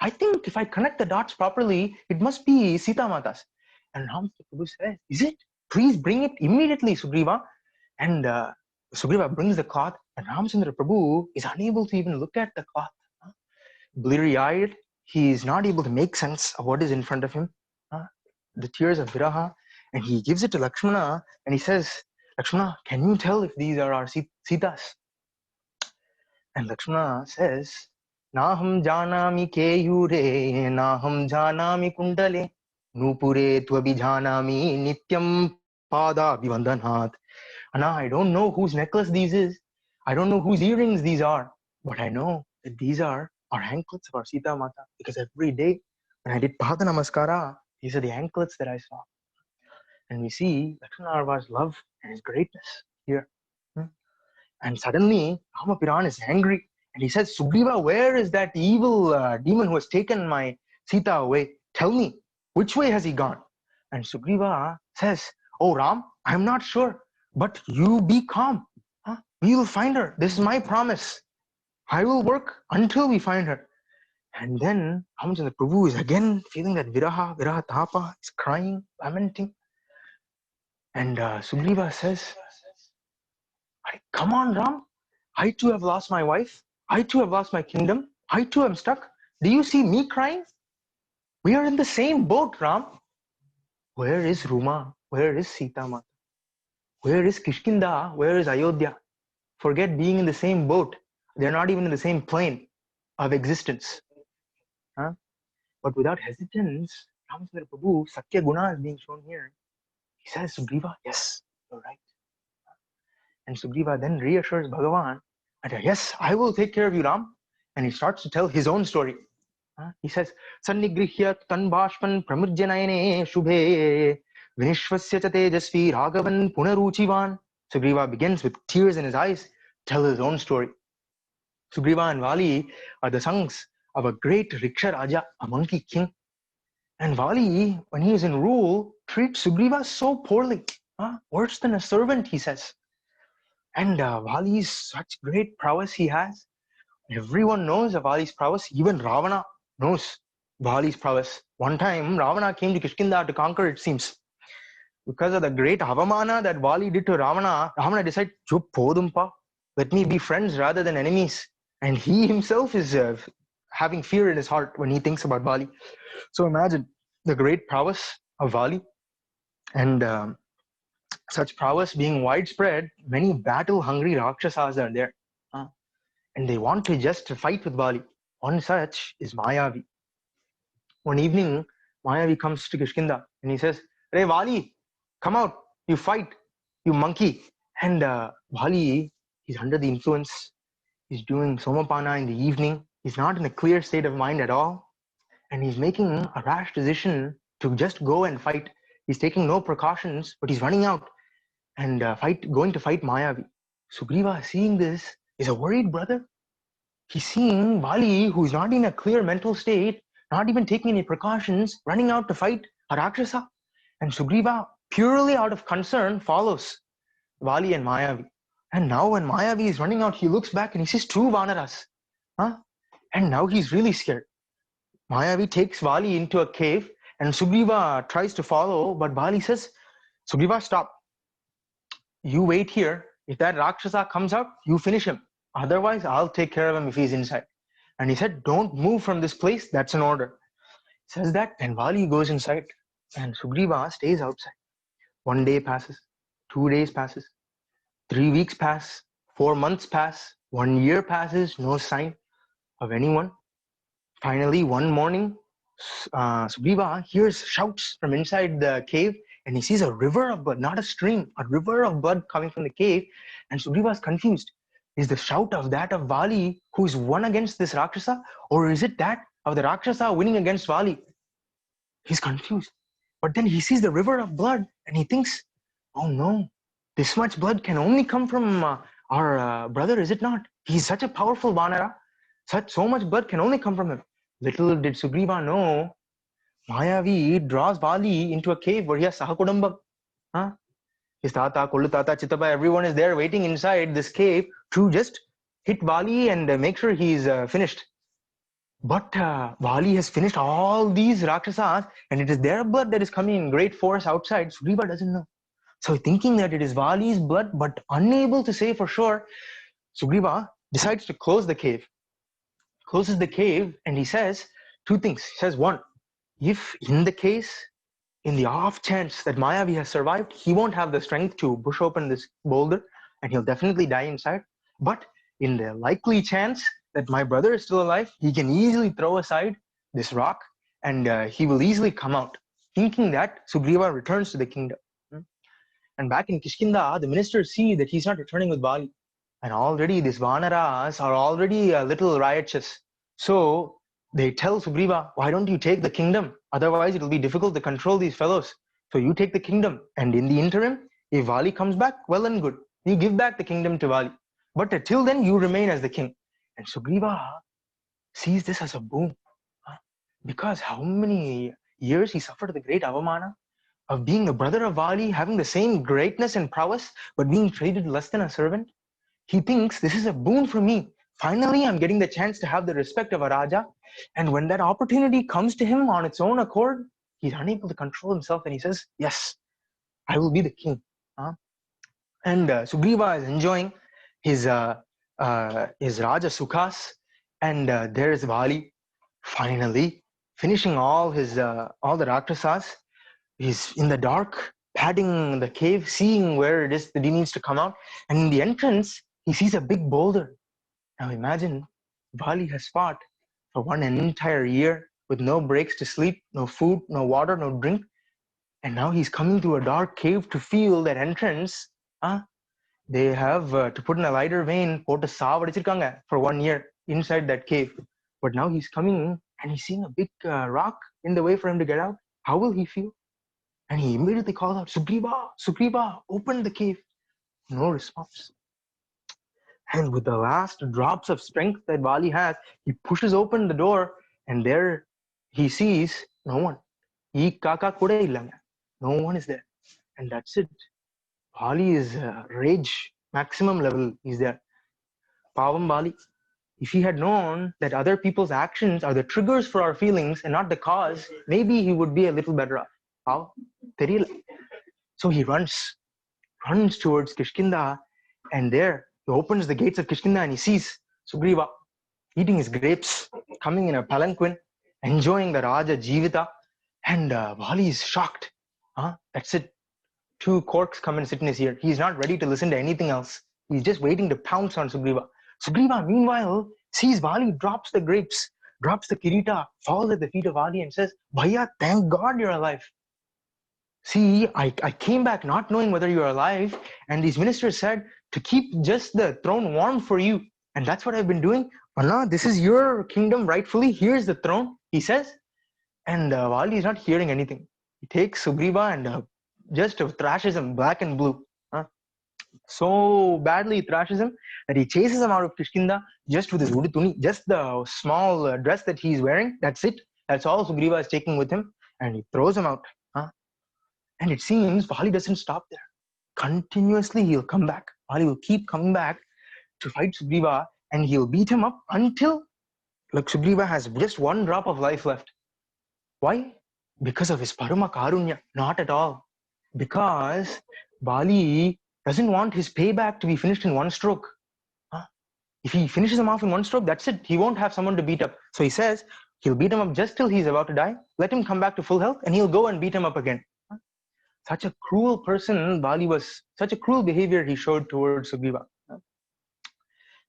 I think if I connect the dots properly, it must be Sita Mata's." And Ram Prabhu says, "Is it? Please bring it immediately, Sugriva." And Sugriva brings the cloth, and Ramchandra Prabhu is unable to even look at the cloth. Bleary-eyed, he is not able to make sense of what is in front of him. The tears of viraha, and he gives it to Lakshmana, and he says, "Lakshmana, can you tell if these are our Sitas?" And Lakshmana says, "Naham janami keyure, naham janami kundale, nupure tvabhijanami nityam pada vivandhanat." Anna, I don't know whose necklace these is. I don't know whose earrings these are. But I know that these are our anklets of our Sita Mata. Because every day when I did Pada Namaskara, these are the anklets that I saw. And we see Lakshmanarva's love and his greatness here. And suddenly, Ramapiran is angry. And he says, "Sugriva, where is that evil demon who has taken my Sita away? Tell me, which way has he gone?" And Sugriva says, "Oh Ram, I'm not sure. But you be calm. We will find her. This is my promise. I will work until we find her." And then Ramchandra Prabhu is again feeling that viraha tapa, is crying, lamenting. And Sugriva says, "Come on, Ram. I too have lost my wife. I too have lost my kingdom. I too am stuck. Do you see me crying? We are in the same boat, Ram. Where is Ruma? Where is Sita Mata? Where is Kishkintha? Where is Ayodhya? Forget being in the same boat. They're not even in the same plane of existence." But without hesitance, Ramchandra Prabhu, Sakya Guna is being shown here. He says, "Sugriva, yes, you're right." And Sugriva then reassures Bhagavan, and "Yes, I will take care of you, Ram." And he starts to tell his own story. He says, "Sannigrihya tanbashpan pramurjanayane shubhe vinishvasya cha tejasvi raghavan punaruchivan." Sugriva begins with tears in his eyes to tell his own story. Sugriva and Vali are the sons of a great Riksha Raja, a monkey king. And Vali, when he is in rule, treats Sugriva so poorly, worse than a servant, he says. And Vali's such great prowess he has. Everyone knows of Vali's prowess. Even Ravana knows Vali's prowess. One time, Ravana came to Kishkintha to conquer, it seems. Because of the great avamana that Vali did to Ravana, Ravana decided, "Chup podumpa, let me be friends rather than enemies." And he himself is having fear in his heart when he thinks about Vali. So imagine the great prowess of Vali, and such prowess being widespread, many battle-hungry Rakshasas are there. And they want to just fight with Vali. One such is Mayavi. One evening, Mayavi comes to Kishkintha and he says, "Hey Vali, come out, you fight, you monkey." And Vali, he's under the influence. He's doing somapana in the evening. He's not in a clear state of mind at all. And he's making a rash decision to just go and fight. He's taking no precautions, but he's running out and going to fight Mayavi. Sugriva, seeing this, is a worried brother. He's seeing Vali, who's not in a clear mental state, not even taking any precautions, running out to fight a Rakshasa. And Sugriva, purely out of concern, follows Vali and Mayavi. And now when Mayavi is running out, he looks back and he sees two Vanaras. And now he's really scared. Mayavi takes Vali into a cave and Sugriva tries to follow, but Vali says, "Sugriva, stop. You wait here. If that Rakshasa comes out, you finish him. Otherwise, I'll take care of him if he's inside." And he said, "Don't move from this place. That's an order." Says that, and Vali goes inside, and Sugriva stays outside. 1 day passes, 2 days passes, 3 weeks pass, 4 months pass, 1 year passes, no sign of anyone. Finally, one morning, Sugriva hears shouts from inside the cave, and he sees a river of blood, not a stream, a river of blood coming from the cave. And Sugriva is confused. Is the shout of that of Vali, who's won against this Rakshasa, or is it that of the Rakshasa winning against Vali? He's confused. But then he sees the river of blood, and he thinks, "Oh no, this much blood can only come from our brother, is it not? He's such a powerful Vanara." So much blood can only come from him. Little did Sugriva know, Mayavi draws Vali into a cave where he has Sahakudambam. Huh? His Tata, Kollu Tata, Chittappa, everyone is there waiting inside this cave to just hit Vali and make sure he's finished. But Vali has finished all these Rakshasas, and it is their blood that is coming in great force outside. Sugriva doesn't know. So thinking that it is Vali's blood, but unable to say for sure, Sugriva decides to close the cave. Closes the cave, and he says two things. He says, one, if in the case, in the off chance that Mayavi has survived, he won't have the strength to push open this boulder, and he'll definitely die inside. But in the likely chance that my brother is still alive, he can easily throw aside this rock, and he will easily come out. Thinking that, Sugriva returns to the kingdom. And back in Kishkintha, the ministers see that he's not returning with Vali. And already these Vanaras are already a little riotous. So they tell Sugriva, why don't you take the kingdom? Otherwise it will be difficult to control these fellows. So you take the kingdom. And in the interim, if Vali comes back, well and good. You give back the kingdom to Vali. But till then, you remain as the king. And Sugriva sees this as a boon. Because how many years he suffered the great avamana of being the brother of Vali, having the same greatness and prowess, but being treated less than a servant. He thinks this is a boon for me. Finally, I'm getting the chance to have the respect of a Raja. And when that opportunity comes to him on its own accord, he's unable to control himself and he says, yes, I will be the king. And Sugriva is enjoying his Raja Sukhas, and there is Vali finally finishing all the Rakshasas. He's in the dark, padding the cave, seeing where it is that he needs to come out. And in the entrance, he sees a big boulder. Now imagine, Vali has fought for one entire year with no breaks to sleep, no food, no water, no drink. And now he's coming to a dark cave to feel that entrance. They have, to put in a lighter vein, for 1 year inside that cave. But now he's coming and he's seeing a big rock in the way for him to get out. How will he feel? And he immediately calls out, Sugriva, Sugriva, open the cave. No response. And with the last drops of strength that Vali has, he pushes open the door, and there he sees no one. No one is there. And that's it. Vali is rage, maximum level is there. Pavam Vali. If he had known that other people's actions are the triggers for our feelings and not the cause, maybe he would be a little better off. How? So he runs towards Kishkintha, and there he opens the gates of Kishkintha and he sees Sugriva eating his grapes, coming in a palanquin, enjoying the Raja Jivita, and Vali is shocked. That's it. 2 corks come and sit in his ear. He's not ready to listen to anything else. He's just waiting to pounce on Sugriva. Sugriva, meanwhile, sees Vali, drops the grapes, drops the kirita, falls at the feet of Vali and says, Bhaiya, thank God you're alive. See, I came back not knowing whether you're alive, and these ministers said to keep just the throne warm for you. And that's what I've been doing. Allah, this is your kingdom rightfully. Here's the throne, he says. And Vali is not hearing anything. He takes Sugriva and just thrashes him black and blue. So badly thrashes him that he chases him out of Kishkintha just with his udutuni, just the small dress that he's wearing. That's it. That's all Sugriva is taking with him, and he throws him out. And it seems Vali doesn't stop there. Continuously he'll come back. Vali will keep coming back to fight Sugriva, and he'll beat him up until Sugriva has just 1 drop of life left. Why? Because of his Parama Karunya. Not at all. Because Vali doesn't want his payback to be finished in 1 stroke. If he finishes him off in 1 stroke, that's it. He won't have someone to beat up. So he says he'll beat him up just till he's about to die. Let him come back to full health, and he'll go and beat him up again. Such a cruel person Vali was, such a cruel behavior he showed towards Sugriva.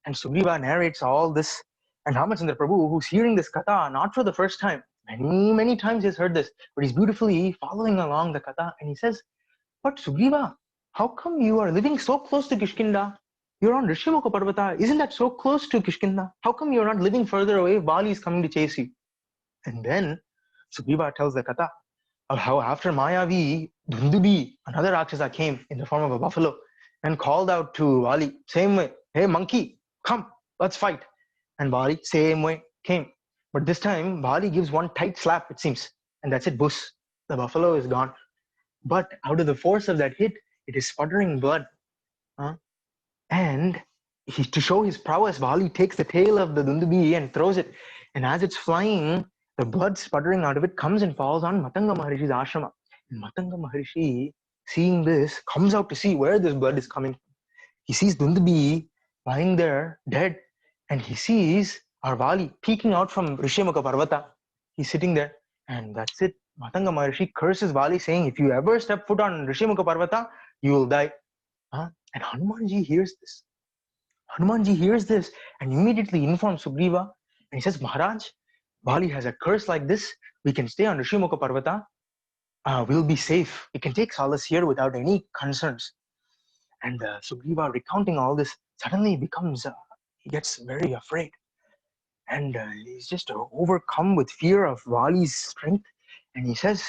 And Sugriva narrates all this, and Ramachandra Prabhu, who's hearing this katha not for the first time, many times he's heard this, but he's beautifully following along the katha, and he says, but Sugriva, how come you are living so close to Kishkintha? You're on Rishimukha Parvata. Isn't that so close to Kishkintha? How come you're not living further away? Vali is coming to chase you. And then Sugriva tells the katha of how after Mayavi, Dhundubi, another Rakshasa, came in the form of a buffalo and called out to Vali, same way, hey monkey, come, let's fight. And Bali, same way, came. But this time, Bali gives one tight slap, it seems. And that's it, bus. The buffalo is gone. But out of the force of that hit, it is sputtering blood. And to show his prowess, Bali takes the tail of the Dundubi and throws it. And as it's flying, the blood sputtering out of it comes and falls on Matanga Maharishi's ashrama. And Matanga Maharishi, seeing this, comes out to see where this blood is coming from. He sees Dundubi lying there, dead, and he sees our Vali peeking out from Rishimukha Parvata. He's sitting there, and that's it. Matanga Maharishi curses Vali, saying, if you ever step foot on Rishimukha Parvata, you will die. And Hanumanji hears this. Hanumanji hears this and immediately informs Sugriva, and he says, Maharaj, Bali has a curse like this. We can stay on Rishimukha Parvata. We'll be safe. We can take solace here without any concerns. And Sugriva, recounting all this, suddenly becomes, he gets very afraid. And he's just overcome with fear of Vali's strength. And he says,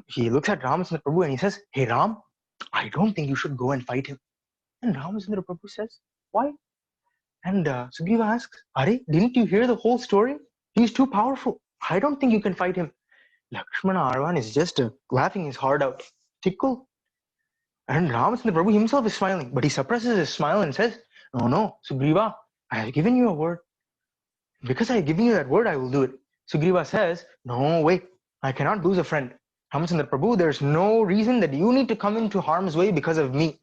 he looks at Ramachandra Prabhu and he says, hey Ram, I don't think you should go and fight him. And Ramachandra Prabhu says, why? And Sugriva asks, Are, didn't you hear the whole story? He's too powerful. I don't think you can fight him. Lakshmana Arvan is just laughing his heart out. Tickle. And Ramachandra Prabhu himself is smiling, but he suppresses his smile and says, no, Sugriva, I have given you a word. Because I have given you that word, I will do it. Sugriva says, no, wait, I cannot lose a friend. Ramachandra Prabhu, there's no reason that you need to come into harm's way because of me.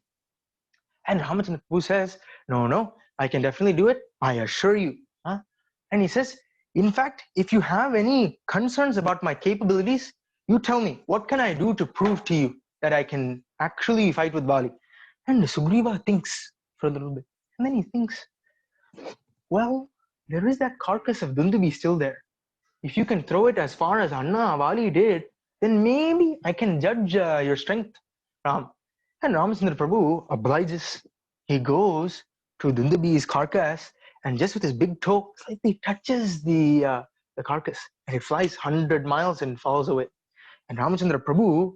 And Ramachandra Prabhu says, no, I can definitely do it. I assure you. And he says, in fact, if you have any concerns about my capabilities, you tell me, what can I do to prove to you that I can actually fight with Bali? And Sugriva thinks for a little bit. And then he thinks, well, there is that carcass of Dundubi still there. If you can throw it as far as Anna Bali did, then maybe I can judge your strength, Ram. And Ramachandra Prabhu obliges. He goes to Dundubi's carcass and just with his big toe slightly touches the carcass, and it flies 100 miles and falls away. And Ramachandra Prabhu,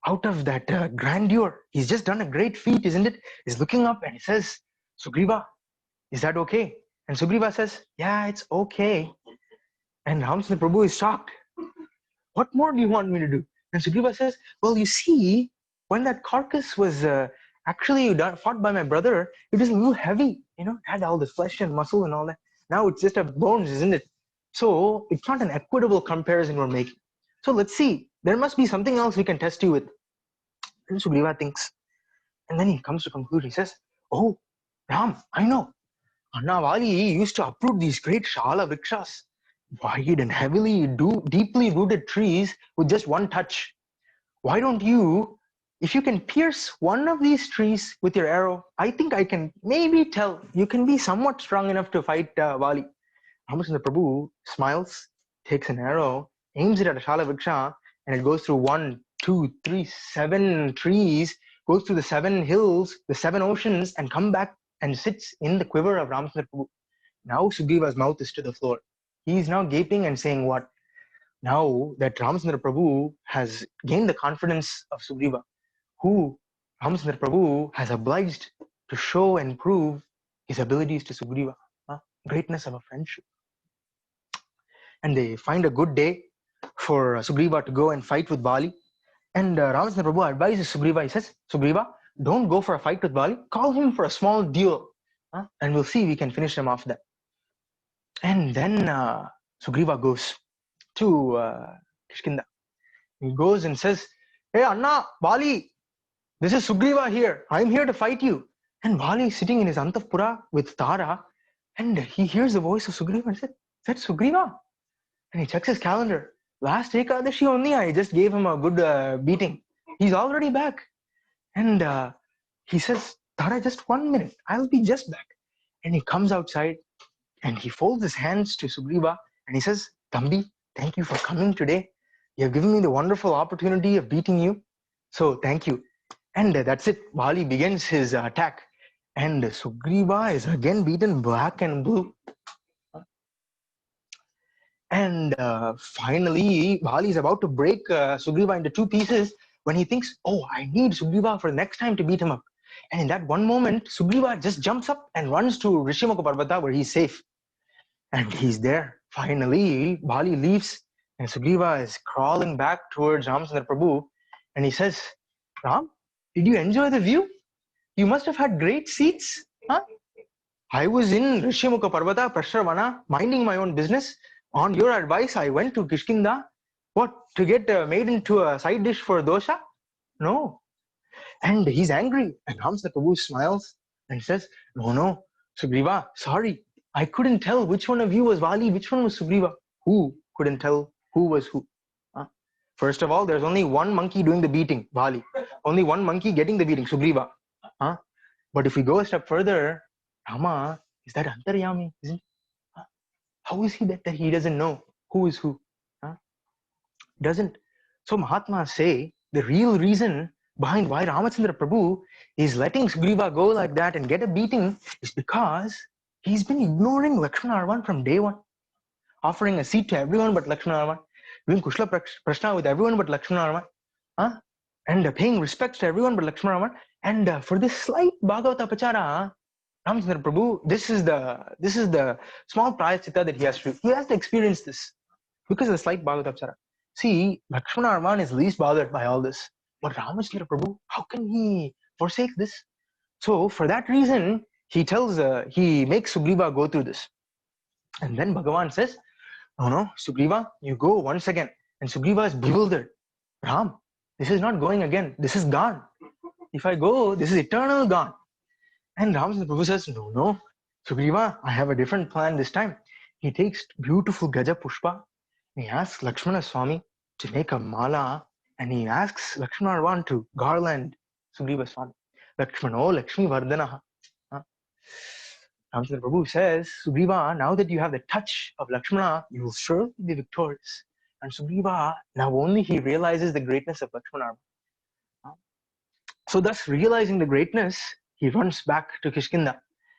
out of that grandeur, he's just done a great feat, isn't it? He's looking up and he says, Sugriva, is that okay? And Sugriva says, yeah, it's okay. And Ramachandra Prabhu is shocked. What more do you want me to do? And Sugriva says, well, you see, when that carcass was actually fought by my brother, it was a little heavy, it had all this flesh and muscle and all that. Now it's just a bones, isn't it? So it's not an equitable comparison we're making. So let's see, there must be something else we can test you with. And Sugriva thinks. And then he comes to conclude, he says, oh, Ram, I know. Annavali used to uproot these great Shala Vrikshas, wide and heavily, deeply rooted trees with just one touch. Why don't you, if you can pierce one of these trees with your arrow, I think I can maybe tell you can be somewhat strong enough to fight Vali. Ramachandra Prabhu smiles, takes an arrow, aims it at a Shala Vriksha, and it goes through 1, 2, 3, 7 trees, goes through the 7 hills, the 7 oceans, and come back and sits in the quiver of Ramachandra Prabhu. Now Sugriva's mouth is to the floor. He is now gaping and saying what? Now that Ramachandra Prabhu has gained the confidence of Sugriva, who Ramachandra Prabhu has obliged to show and prove his abilities to Sugriva, greatness of a friendship. And they find a good day for Sugriva to go and fight with Bali. And Ramachandra Prabhu advises Sugriva, he says, Sugriva, don't go for a fight with Bali, call him for a small duel, and we'll see if we can finish him off that. And then Sugriva goes to Kishkintha. He goes and says, hey Anna, Bali, this is Sugriva here. I'm here to fight you. And Bali is sitting in his Antapura with Tara, and he hears the voice of Sugriva and said, that's Sugriva. And he checks his calendar. Last Ekadashi only, I just gave him a good beating. He's already back. And he says, Tara, just 1 minute. I'll be just back. And he comes outside and he folds his hands to Sugriva and he says, Thambi, thank you for coming today. You have given me the wonderful opportunity of beating you. So thank you. And that's it. Bali begins his attack. And Sugriva is again beaten black and blue. And finally, Bali is about to break Sugriva into 2 pieces when he thinks, oh, I need Sugriva for the next time to beat him up. And in that one moment, Sugriva just jumps up and runs to Rishimukha Parvata where he's safe. And he's there. Finally, Bali leaves, and Sugriva is crawling back towards Ramchandra Prabhu, and he says, Ram, did you enjoy the view? You must have had great seats. Huh? I was in Rishyamukha Parvata, Prashravana, minding my own business. On your advice, I went to Kishkintha. What, to get made into a side dish for dosha? No. And he's angry. And Ramchandra Prabhu smiles and says, no, Sugriva, sorry. I couldn't tell which one of you was Vali, which one was Sugriva. Who couldn't tell who was who? Huh? First of all, there's only one monkey doing the beating, Vali. Only one monkey getting the beating, Sugriva. Huh? But if we go a step further, Rama is that Antaryami, isn't he? Huh? How is he that he doesn't know who is who? Huh? Doesn't. So Mahatmas say the real reason behind why Ramachandra Prabhu is letting Sugriva go like that and get a beating is because he's been ignoring Lakshmana Arvan from day one, offering a seat to everyone but Lakshmana Arvan, doing Kushla Prashna with everyone but Lakshmana Arvan, huh? And paying respects to everyone but Lakshmana Arvan. And for this slight Bhagavata Pachara, Ramachandra Prabhu, this is the small prayachita that he has to do. He has to experience this because of the slight Bhagavata Pachara. See, Lakshmana Arvan is least bothered by all this. But Ramachandra Prabhu, how can he forsake this? So for that reason, he makes Sugriva go through this. And then Bhagavan says, no, Sugriva, you go once again. And Sugriva is bewildered. Ram, this is not going again. This is gone. If I go, this is eternal gone. And Ramachandra Prabhu says, no, Sugriva, I have a different plan this time. He takes beautiful Gaja Pushpa. And he asks Lakshmana Swami to make a mala, and he asks Lakshmana Arvan to garland Sugriva Swami. Lakshmano Lakshmi Vardhanaha. Ramachandra Prabhu says, Sugriva, now that you have the touch of Lakshmana, you will surely be victorious. And Sugriva, now only he realizes the greatness of Lakshmana Arvan. So thus realizing the greatness, he runs back to Kishkintha.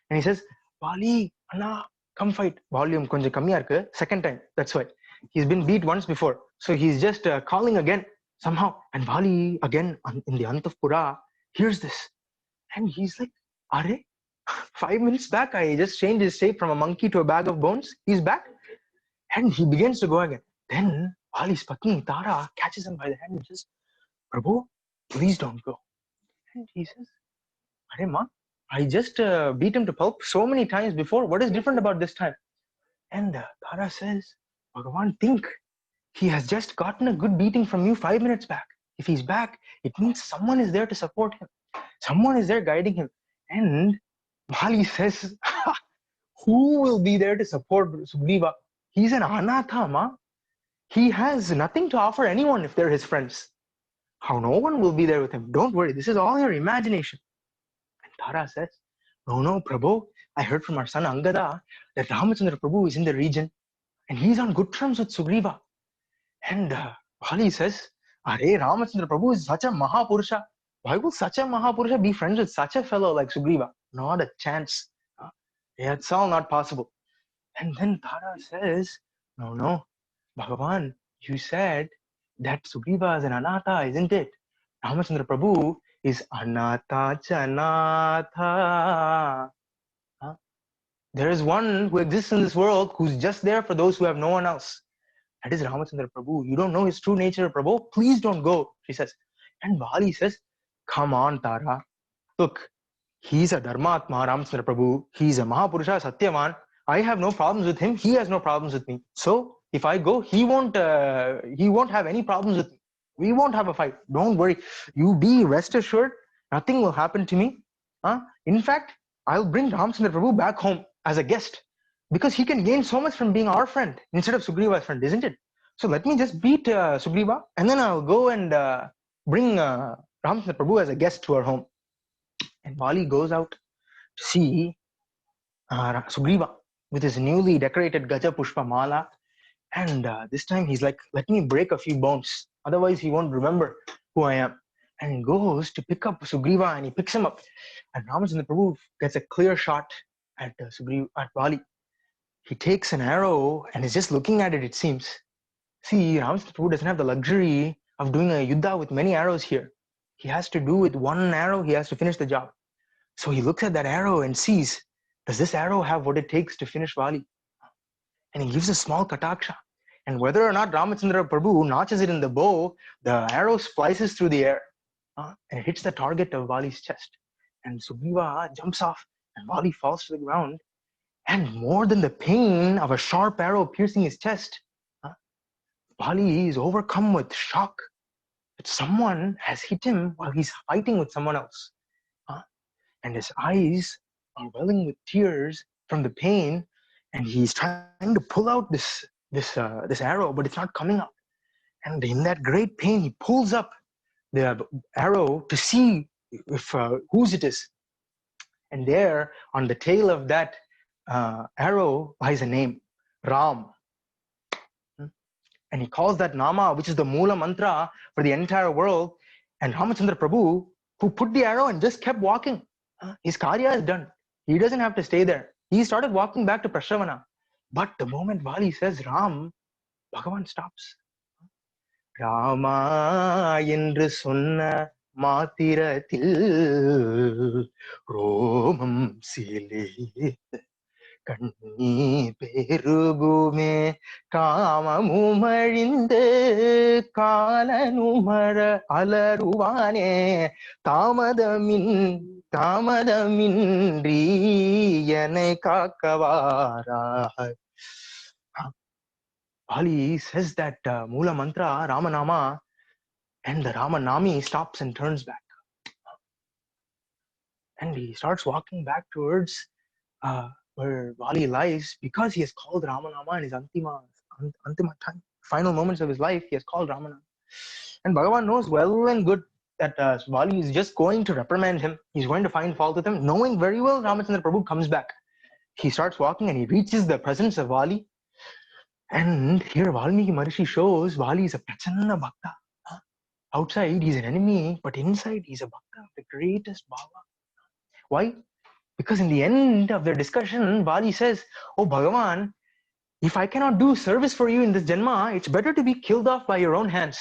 And he says, Vali, Anna, come fight. Volume konja kammiya irukku. Second time, that's why. He's been beat once before. So he's just calling again somehow. And Vali, again, in the Antapura, hears this. And he's like, Are? 5 minutes back, I just changed his shape from a monkey to a bag of bones. He's back. And he begins to go again. Then Vali's Patni, Tara, catches him by the hand and says, Prabhu, please don't go. And he says, Are ma, I just beat him to pulp so many times before. What is different about this time? And Tara says, Bhagavan, think. He has just gotten a good beating from you 5 minutes back. If he's back, it means someone is there to support him. Someone is there guiding him. And Bali says, who will be there to support Sugriva? He's an anatha, ma. He has nothing to offer anyone if they're his friends. How no one will be there with him? Don't worry, this is all your imagination. And Tara says, no, Prabhu, I heard from our son Angada that Ramachandra Prabhu is in the region and he's on good terms with Sugriva. And Bali says, Are, Ramachandra Prabhu is such a Mahapurusha. Why will such a Mahapurusha be friends with such a fellow like Sugriva? Not a chance. It's all not possible. And then Tara says, No, Bhagavan, you said that Sugriva is an anatha, isn't it? Ramachandra Prabhu is anatha chanatha. There is one who exists in this world who's just there for those who have no one else. That is Ramachandra Prabhu. You don't know his true nature, Prabhu. Please don't go, she says. And Bali says, come on, Tara. Look, he's a Dharmatma, Ramachandra Prabhu. He's a Mahapurusha, Satyavan. I have no problems with him. He has no problems with me. So if I go, he won't have any problems with me. We won't have a fight. Don't worry. You be rest assured. Nothing will happen to me. In fact, I'll bring Ramachandra Prabhu back home as a guest because he can gain so much from being our friend instead of Sugriva's friend, isn't it? So let me just beat Sugriva and then I'll go and bring Ramachandra Prabhu as a guest to our home. And Bali goes out to see Sugriva with his newly decorated Gaja Pushpa Mala. And this time he's like, let me break a few bones. Otherwise he won't remember who I am. And he goes to pick up Sugriva and he picks him up. And Ramachandra Prabhu gets a clear shot at Bali. He takes an arrow and is just looking at it, it seems. See, Ramachandra Prabhu doesn't have the luxury of doing a yuddha with many arrows here. He has to do with one arrow, he has to finish the job. So he looks at that arrow and sees, does this arrow have what it takes to finish Bali? and he gives a small kataksha. And whether or not Ramachandra Prabhu notches it in the bow, the arrow splices through the air and it hits the target of Vali's chest. And Sugriva jumps off and Vali falls to the ground. And more than the pain of a sharp arrow piercing his chest, Vali is overcome with shock that someone has hit him while he's fighting with someone else. And his eyes are welling with tears from the pain, and he's trying to pull out this arrow, but it's not coming out. And in that great pain, he pulls up the arrow to see if whose it is. And there, on the tail of that arrow, lies a name, Ram. And he calls that Nama, which is the Mula Mantra for the entire world. And Ramachandra Prabhu, who put the arrow and just kept walking, his karya is done. He doesn't have to stay there. He started walking back to Prashavana. But the moment Vali says Ram, Bhagavan stops. Rama endru sonna மாத்திரத்தில் ரோமம் சிலிர்த்து கண்ணீர் பெருகுமே காமமுமழிந்து காலனுமர அலறுவானே தாமதமின்றி என்னை காக்கவாராய். Vali says that Mula Mantra, Ramanama, and the Ramanami stops and turns back. And he starts walking back towards where Vali lies, because he has called Ramanama in his Antima time, final moments of his life, he has called Ramanama. And Bhagavan knows well and good that Vali is just going to reprimand him. He's going to find fault with him, knowing very well Ramachandra Prabhu comes back. He starts walking and he reaches the presence of Vali. And here Valmiki Maharishi shows Vali is a Prachanna Bhakta. Outside he's an enemy, but inside he's a Bhakta of the greatest Bhava. Why? Because in the end of their discussion, Vali says, "Oh Bhagavan, if I cannot do service for you in this Janma, it's better to be killed off by your own hands."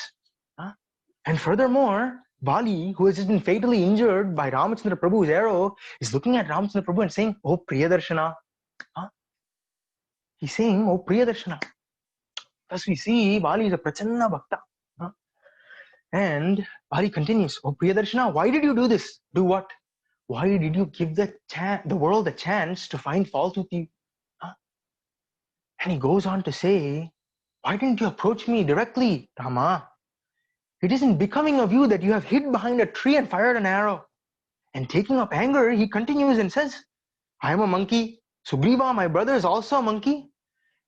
And furthermore, Vali, who has just been fatally injured by Ramachandra Prabhu's arrow, is looking at Ramachandra Prabhu and saying, "Oh Priyadarshana." He's saying, "Oh Priyadarshana." Thus we see Vali is a Prachanna Bhakta. And Vali continues, "Oh Priyadarshana, why did you do this? Do what? Why did you give the world a chance to find fault with you?" And he goes on to say, "Why didn't you approach me directly, Rama? It isn't becoming of you that you have hid behind a tree and fired an arrow." And taking up anger, he continues and says, "I am a monkey. Sugriva, my brother, is also a monkey.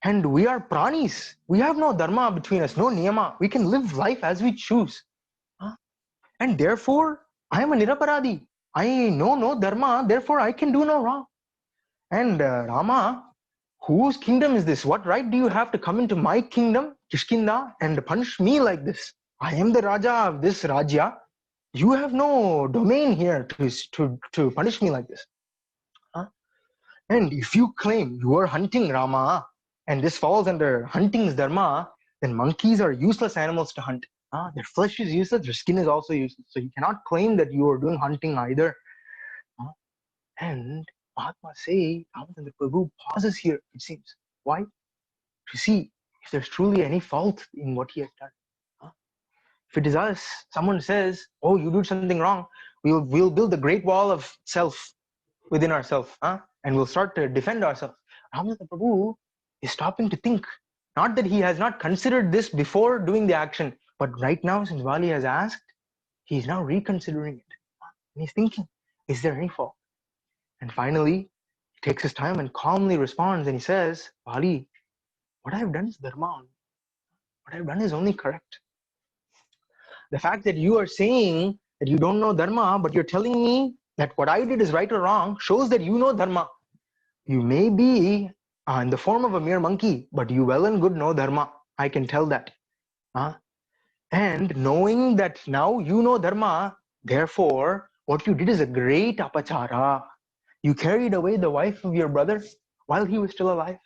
And we are pranis. We have no dharma between us, no niyama. We can live life as we choose. And therefore, I am a niraparadi. I know no dharma, therefore I can do no wrong. And Rama, whose kingdom is this? What right do you have to come into my kingdom, Kishkintha, and punish me like this? I am the Raja of this Rajya. You have no domain here to punish me like this. And if you claim you are hunting, Rama, and this falls under hunting's dharma, then monkeys are useless animals to hunt. Their flesh is useless, their skin is also useless. So you cannot claim that you are doing hunting either." And Mahatma say, Ramachandra Prabhu pauses here, it seems. Why? To see if there's truly any fault in what he has done. If it is us, someone says, "Oh, you did something wrong," we'll build the great wall of self within ourselves, and we'll start to defend ourselves. Ramachandra Prabhu is stopping to think. Not that he has not considered this before doing the action, but right now, since Vali has asked, he's now reconsidering it. And he's thinking, is there any fault? And finally, he takes his time and calmly responds, and he says, "Vali, what I have done is dharma. What I have done is only correct. The fact that you are saying that you don't know dharma, but you're telling me that what I did is right or wrong, shows that you know dharma. You may be in the form of a mere monkey, but you well and good know dharma. I can tell that. And knowing that now you know dharma, therefore, what you did is a great apachara. You carried away the wife of your brother while he was still alive.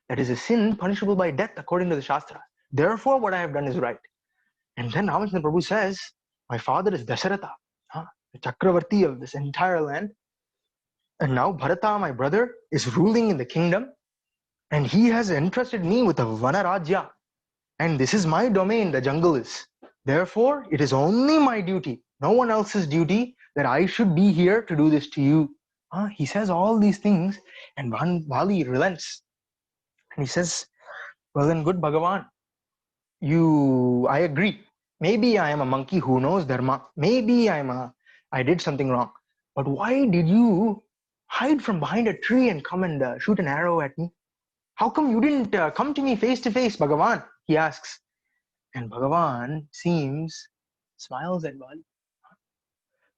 That is a sin punishable by death according to the Shastra. Therefore, what I have done is right." And then Ramachandra Prabhu says, "My father is Dasharatha, the Chakravarti of this entire land. And now Bharata, my brother, is ruling in the kingdom. and he has entrusted me with a Vanarajya, and this is my domain, the jungle is. Therefore, it is only my duty, no one else's duty, that I should be here to do this to you. He says all these things, and Vali relents. And he says, well then, good Bhagavan, I agree. Maybe I am a monkey who knows dharma. Maybe I did something wrong. But why did you hide from behind a tree and come and shoot an arrow at me? How come you didn't come to me face to face, Bhagavan? He asks. And Bhagavan smiles at Vali.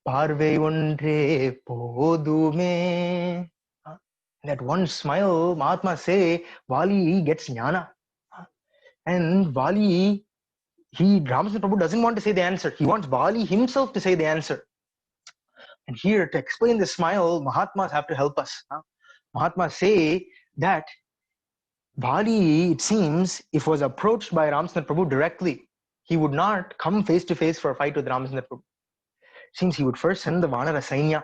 Parve undre podume. That one smile, Mahatma say, Vali gets jnana. And Vali, Ramachandra Prabhu doesn't want to say the answer. He wants Vali himself to say the answer. And here, to explain the smile, Mahatmas have to help us. Mahatmas say that Vali, it seems, if was approached by Ramachandra Prabhu directly, he would not come face to face for a fight with Ramachandra Prabhu. It seems he would first send the Vanara Sainya,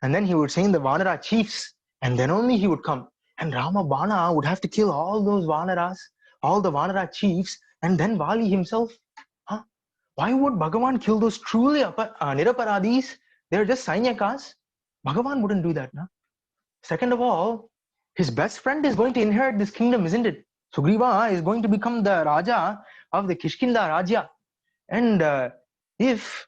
and then he would send the Vanara chiefs, and then only he would come. And Rama Bana would have to kill all those Vanaras, all the Vanara chiefs, and then Vali himself. Why would Bhagavan kill those truly Niraparadis? They're just Sainyakas. Bhagavan wouldn't do that. No? Second of all, his best friend is going to inherit this kingdom, isn't it? Sugriva is going to become the Raja of the Kishkintha Rajya. And if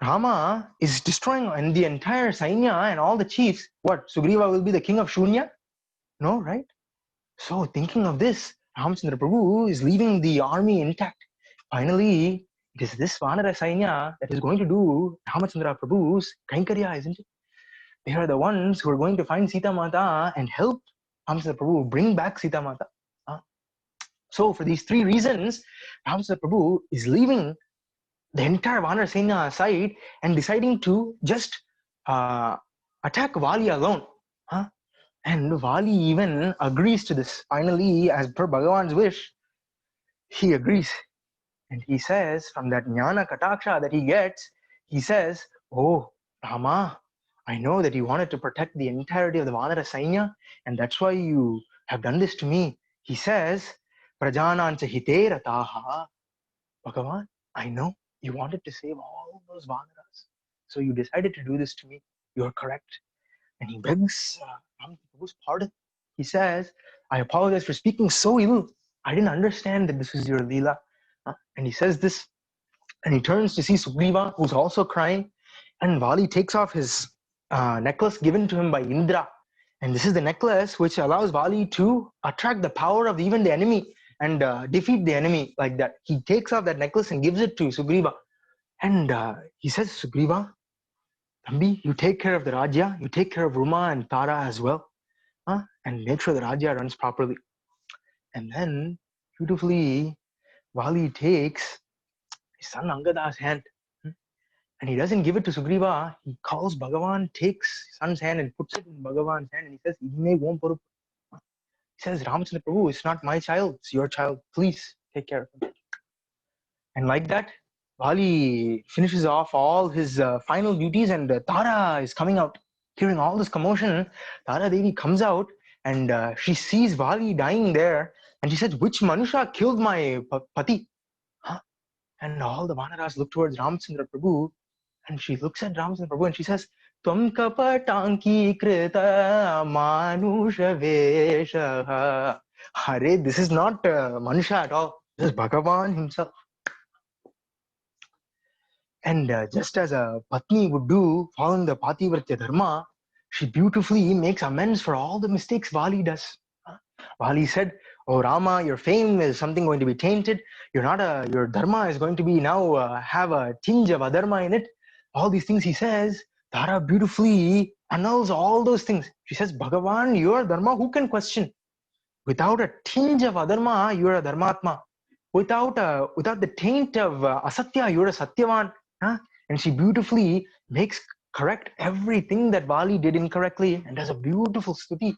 Rama is destroying the entire Sainya and all the chiefs, what? Sugriva will be the king of Shunya? No, right? So thinking of this, Ramachandra Prabhu is leaving the army intact. Finally, it is this Vanara Sainya that is going to do Ramachandra Prabhu's Kainkarya, isn't it? They are the ones who are going to find Sita Mata and help Ramachandra Prabhu bring back Sita Mata. So for these three reasons, Ramachandra Prabhu is leaving the entire Vanara Sainya aside and deciding to just attack Vali alone. And Vali even agrees to this. Finally, as per Bhagavan's wish, he agrees. And he says, from that Jnana Kataksha that he gets, he says, oh, Rama, I know that you wanted to protect the entirety of the Vanara Sainya, and that's why you have done this to me. He says, Prajanancha hite rataha. Bhagavan, I know you wanted to save all those Vanaras. So you decided to do this to me. You're correct. And he begs Prabhu's pardon. He says, I apologize for speaking so ill. I didn't understand that this was your Leela. And he says this, and he turns to see Sugriva, who's also crying, and Vali takes off his necklace given to him by Indra. And this is the necklace which allows Vali to attract the power of even the enemy and defeat the enemy like that. He takes off that necklace and gives it to Sugriva. And he says, Sugriva, Thambi, you take care of the Rajya, you take care of Ruma and Tara as well, and make sure the Rajya runs properly. And then, beautifully, Vali takes his son Angada's hand, and he doesn't give it to Sugriva. He calls Bhagavan, takes his son's hand and puts it in Bhagavan's hand, and he says, he says, Ramachandra Prabhu, it's not my child, it's your child. Please take care of him. And like that, Vali finishes off all his final duties, and Tara is coming out. Hearing all this commotion, Tara Devi comes out, and she sees Vali dying there, and she says, which Manusha killed my pati? And all the Vanaras look towards Ramachandra Prabhu, and she looks at Ramachandra Prabhu and she says, Tvam kapatanki krita manusha vesha. Hare, this is not Manusha at all. This is Bhagavan himself. And just as a Patni would do, following the Pativrtya Dharma, she beautifully makes amends for all the mistakes Vali does. Vali said, oh Rama, your fame is something going to be tainted. Your dharma is going to be now have a tinge of adharma in it. All these things he says, Tara beautifully annuls all those things. She says, Bhagavan, your dharma, who can question? Without a tinge of adharma, you are a dharmatma. Without the taint of asatya, you are a satyavan. And she beautifully makes correct everything that Vali did incorrectly and does a beautiful stuti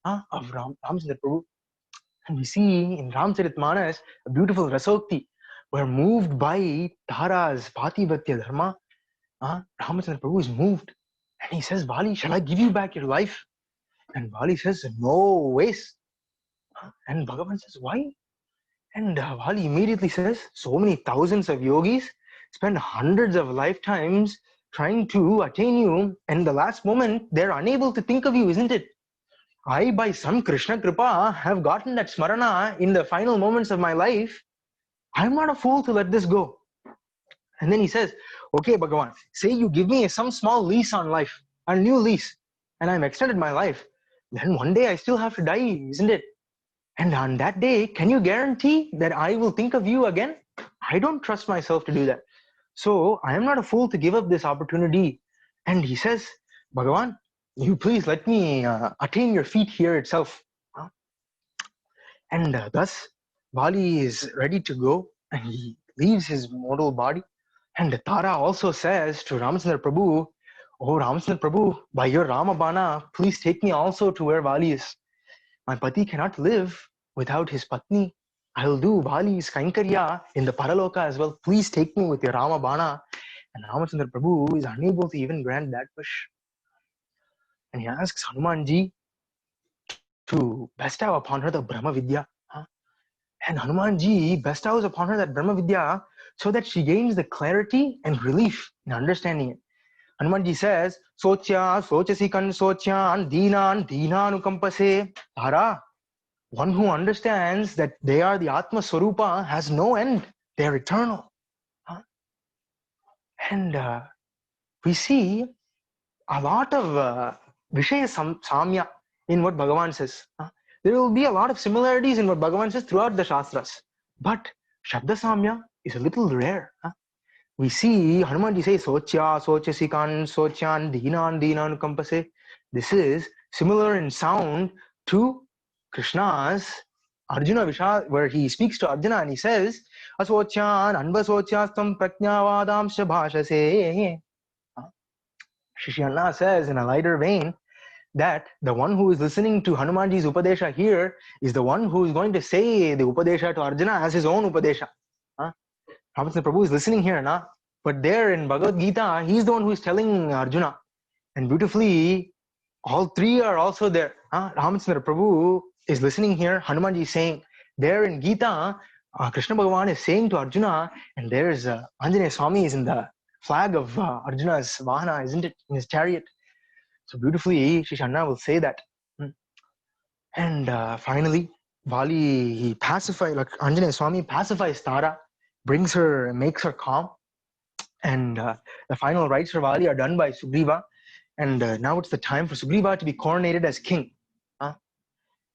of Ramachandra Prabhu. And we see in Ramcharitmanas a beautiful rasokti, where moved by Tara's Pativatya Dharma, Ramachandra Prabhu is moved. And he says, Vali, shall I give you back your life? And Vali says, no ways. And Bhagavan says, why? And Vali immediately says, so many thousands of yogis spend hundreds of lifetimes trying to attain you, and the last moment they're unable to think of you, isn't it? I, by some Krishna Kripa, have gotten that smarana in the final moments of my life. I'm not a fool to let this go. And then he says, okay, Bhagavan, say you give me some small lease on life, a new lease, and I'm extended my life. Then one day I still have to die, isn't it? And on that day, can you guarantee that I will think of you again? I don't trust myself to do that. So I am not a fool to give up this opportunity. And he says, Bhagavan, you please let me attain your feet here itself. And thus, Vali is ready to go, and he leaves his mortal body. And Tara also says to Ramachandra Prabhu, oh Ramachandra Prabhu, by your Ramabana, please take me also to where Vali is. My pati cannot live without his patni. I will do Vali's Kainkarya in the Paraloka as well. Please take me with your Ramabana. And Ramachandra Prabhu is unable to even grant that wish. And he asks Hanumanji to bestow upon her the Brahma Vidya. And Hanumanji bestows upon her that Brahma Vidya so that she gains the clarity and relief in understanding it. Hanumanji says, Sochya, Sochasikan, Sochyan, Deenan, Deenanukampase. Tara, one who understands that they are the Atma Swarupa has no end. They are eternal. And we see a lot of Vishaya Samya in what Bhagavan says. There will be a lot of similarities in what Bhagavan says throughout the Shastras. But Shabda Samya is a little rare. We see Hanumanji say, Sochya, Sochasikan, Sochyan, Deenan, Deenanukampase. This is similar in sound to Krishna's Arjuna Visha, where he speaks to Arjuna and he says, Asocyan, Anvasocyastam Prajnavadam Shabhashase. Shishyanna says in a lighter vein that the one who is listening to Hanumanji's Upadesha here is the one who is going to say the Upadesha to Arjuna as his own Upadesha. Ramachandra Prabhu is listening here, but there in Bhagavad Gita, he's the one who is telling Arjuna. And beautifully, all three are also there. Ramachandra Prabhu is listening here, Hanumanji is saying. There in Gita, Krishna Bhagavan is saying to Arjuna, and there's Anjaneya Swami is in the flag of Arjuna's Vahana, isn't it? In his chariot. So beautifully, Shishanna will say that. And finally, Vali, he pacifies, like Anjaneya Swami pacifies Tara, brings her, makes her calm. And the final rites for Vali are done by Sugriva. And now it's the time for Sugriva to be coronated as king.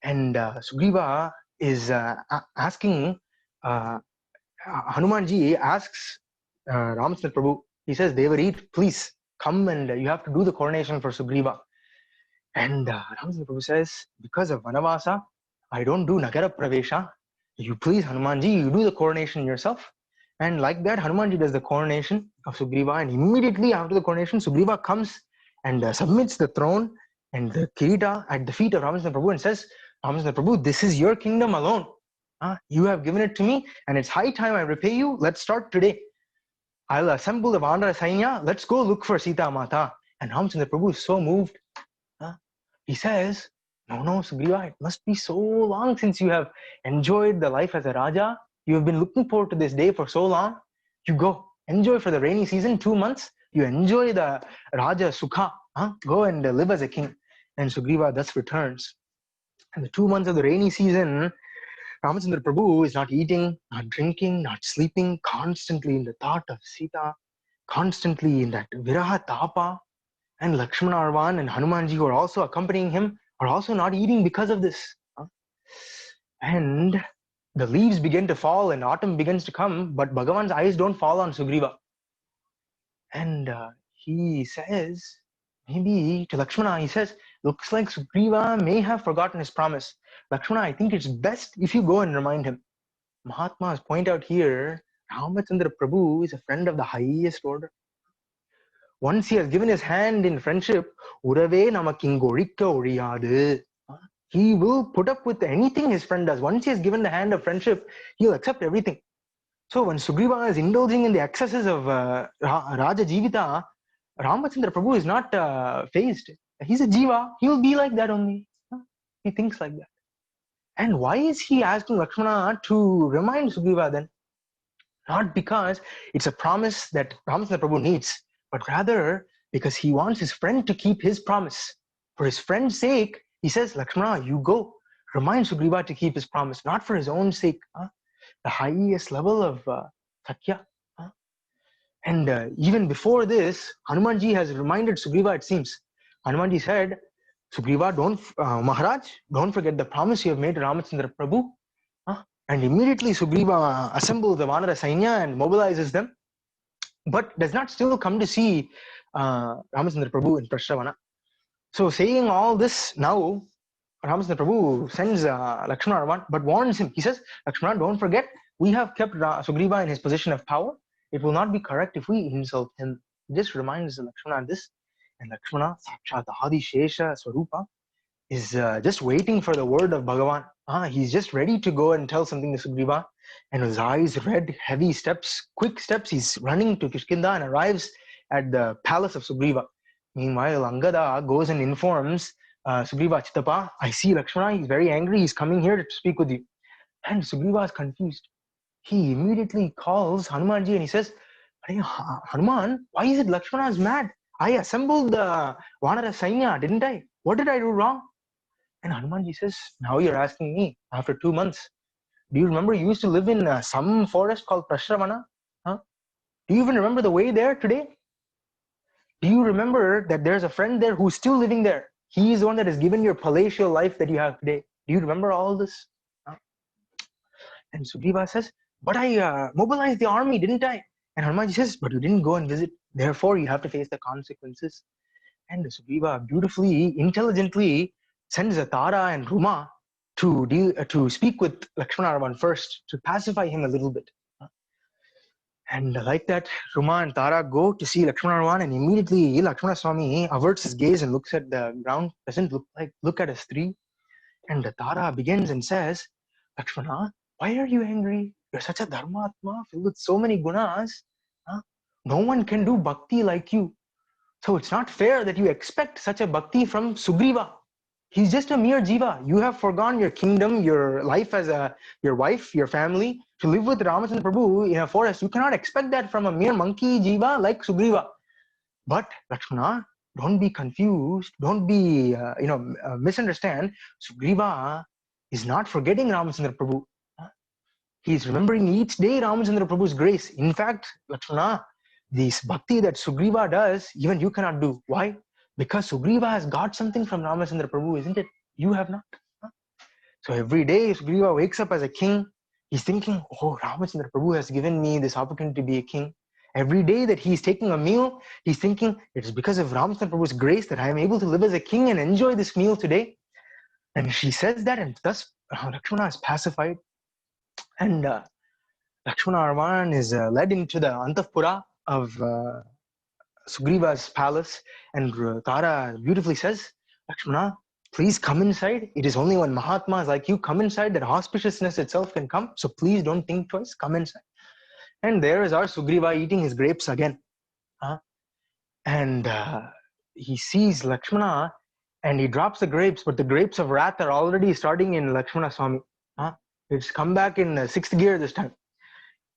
And Sugriva is asking, Hanumanji asks Ramachandra Prabhu, he says, Devarit, please come and you have to do the coronation for Sugriva. And Ramachandra Prabhu says, because of Vanavasa, I don't do Nagara Pravesha. You please, Hanumanji, you do the coronation yourself. And like that, Hanumanji does the coronation of Sugriva. And immediately after the coronation, Sugriva comes and submits the throne and the kirita at the feet of Ramachandra Prabhu and says, Ramachandra Prabhu, this is your kingdom alone. You have given it to me and it's high time I repay you. Let's start today. I'll assemble the Vandara Sainya. Let's go look for Sita Mata. And Ramachandra Prabhu is so moved. He says, no, Sugriva, it must be so long since you have enjoyed the life as a Raja. You have been looking forward to this day for so long. You go, enjoy for the rainy season, 2 months. You enjoy the Raja Sukha. Go and live as a king. And Sugriva thus returns. And the 2 months of the rainy season, Ramachandra Prabhu is not eating, not drinking, not sleeping, constantly in the thought of Sita, constantly in that Viraha Tapa. And Lakshmana Arvan and Hanumanji, who are also accompanying him, are also not eating because of this. And the leaves begin to fall and autumn begins to come, but Bhagavan's eyes don't fall on Sugriva. And he says, maybe to Lakshmana, he says, looks like Sugriva may have forgotten his promise. Lakshmana, I think it's best if you go and remind him. Mahatmas point out here, Ramachandra Prabhu is a friend of the highest order. Once he has given his hand in friendship, Urave namakingorikka oriyadu. He will put up with anything his friend does. Once he has given the hand of friendship, he'll accept everything. So when Sugriva is indulging in the excesses of Raja Jivita, Ramachandra Prabhu is not phased. He's a jiva. He will be like that only. He thinks like that. And why is he asking Lakshmana to remind Sugriva then? Not because it's a promise that Ramachandra Prabhu needs, but rather because he wants his friend to keep his promise. For his friend's sake, he says, Lakshmana, you go. Remind Sugriva to keep his promise, not for his own sake. The highest level of Sakya. And even before this, Hanumanji has reminded Sugriva, it seems. Hanumanji said, Sugriva, Maharaj, don't forget the promise you have made to Ramachandra Prabhu. And immediately Sugriva assembles the Vanara Sainya and mobilizes them, but does not still come to see Ramachandra Prabhu in Prashravana. So saying all this now, Ramachandra Prabhu sends Lakshmana, but warns him. He says, Lakshmana, don't forget, we have kept Sugriva in his position of power. It will not be correct if we insult him. He just reminds Lakshmana this. And Lakshmana, Sakshat Adi Shesha Swarupa, is just waiting for the word of Bhagavan. He's just ready to go and tell something to Sugriva. And his eyes red, heavy steps, quick steps, he's running to Kishkintha and arrives at the palace of Sugriva. Meanwhile, Angada goes and informs Sugriva, Chitapa, I see Lakshmana, he's very angry, he's coming here to speak with you. And Sugriva is confused. He immediately calls Hanumanji and he says, Hanuman, why is it Lakshmana is mad? I assembled the Vanara Sainya, didn't I? What did I do wrong? And Hanumanji says, now you're asking me after 2 months. Do you remember you used to live in some forest called Prashravana? Do you even remember the way there today? Do you remember that there's a friend there who's still living there? He is the one that has given your palatial life that you have today. Do you remember all this? And Sugriva says, but I mobilized the army, didn't I? And Hanumanji says, but you didn't go and visit. Therefore, you have to face the consequences. And Sugriva beautifully, intelligently sends Tara and Ruma to speak with Lakshmana first, to pacify him a little bit. And like that, Ruma and Tara go to see Lakshmana, and immediately Lakshmana Swami averts his gaze and looks at the ground, doesn't look at a tree. And Tara begins and says, Lakshmana, why are you angry? You're such a dharmatma filled with so many gunas. No one can do bhakti like you. So it's not fair that you expect such a bhakti from Sugriva. He's just a mere jiva. You have forgone your kingdom, your life as your wife, your family, to live with Ramachandra Prabhu in a forest. You cannot expect that from a mere monkey jiva like Sugriva. But Lakshmana, don't be confused. Don't be, misunderstand. Sugriva is not forgetting Ramachandra Prabhu. He's remembering each day Ramachandra Prabhu's grace. In fact, Lakshmana, this bhakti that Sugriva does, even you cannot do. Why? Because Sugriva has got something from Ramachandra Prabhu, isn't it? You have not. So every day Sugriva wakes up as a king. He's thinking, oh, Ramachandra Prabhu has given me this opportunity to be a king. Every day that he's taking a meal, he's thinking, it's because of Ramachandra Prabhu's grace that I am able to live as a king and enjoy this meal today. And she says that, and thus Lakshmana is pacified. And Lakshmana Arvan is led into the Antapura of Sugriva's palace, and Tara beautifully says, Lakshmana, please come inside. It is only when Mahatmas like you come inside that auspiciousness itself can come. So please don't think twice, come inside. And there is our Sugriva eating his grapes again. And he sees Lakshmana and he drops the grapes, but the grapes of wrath are already starting in Lakshmana Swami. It's come back in 6th gear this time.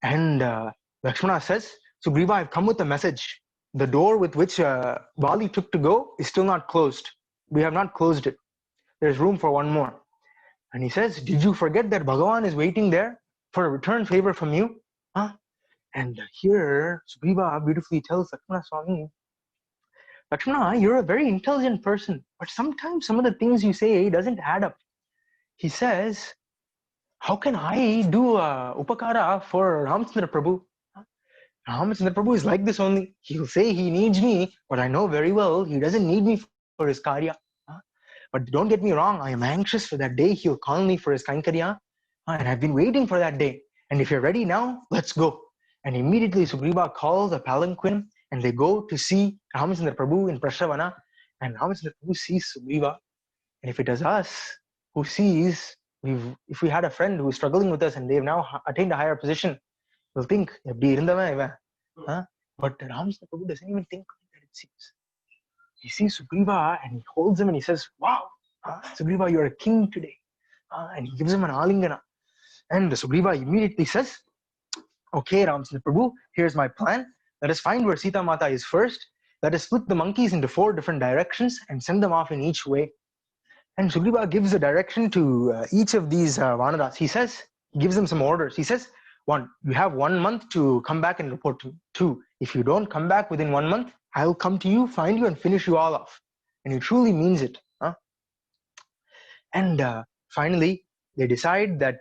And Lakshmana says, Sugriva, I've come with a message. The door with which Vali took to go is still not closed. We have not closed it. There's room for one more. And he says, did you forget that Bhagavan is waiting there for a return favor from you? And here, Sugriva beautifully tells Lakshmana Swami, Lakshmana, you're a very intelligent person, but sometimes some of the things you say doesn't add up. He says, how can I do upakara for Ramachandra Prabhu? Ramachandra Prabhu is like this only. He'll say he needs me, but I know very well he doesn't need me for his karya. But don't get me wrong, I am anxious for that day he'll call me for his kankarya, and I've been waiting for that day. And if you're ready now, let's go. And immediately Sugriva calls a palanquin, and they go to see Ramachandra Prabhu in Prashravana, and Ramachandra Prabhu sees Sugriva. And if it is us who sees, if we had a friend who is struggling with us and they've now attained a higher position, we'll think, but Ramachandra Prabhu doesn't even think like that, it seems. He sees Sugriva and he holds him and he says, wow, Sugriva, you're a king today. and he gives him an alingana. And Sugriva immediately says, okay, Ramchandra Prabhu, here's my plan. Let us find where Sita Mata is first. Let us split the monkeys into 4 different directions and send them off in each way. And Sugriva gives a direction to each of these Vanaras. He gives them some orders. He says, 1, you have 1 month to come back and report to me. 2, if you don't come back within 1 month, I'll come to you, find you, and finish you all off. And he truly means it. And finally, they decide that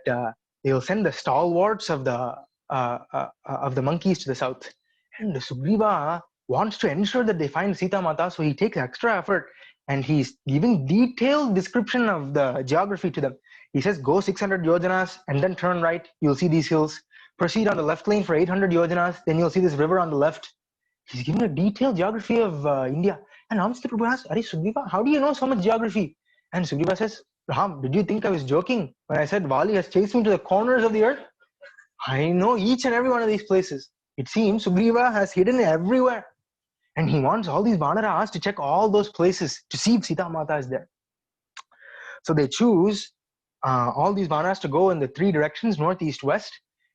they'll send the stalwarts of the monkeys to the south. And Sugriva wants to ensure that they find Sita Mata, so he takes extra effort and he's giving detailed description of the geography to them. He says, go 600 yojanas and then turn right, you'll see these hills. Proceed on the left lane for 800 yojanas, then you'll see this river on the left. He's giving a detailed geography of India. And Ramchandra Prabhu asks, Are Sugriva, how do you know so much geography? And Sugriva says, Ram, did you think I was joking when I said Vali has chased me to the corners of the earth? I know each and every one of these places. It seems Sugriva has hidden everywhere. And he wants all these Vanaras to check all those places to see if Sita Mata is there. So they choose all these Vanaras to go in the 3 directions, north, east, west.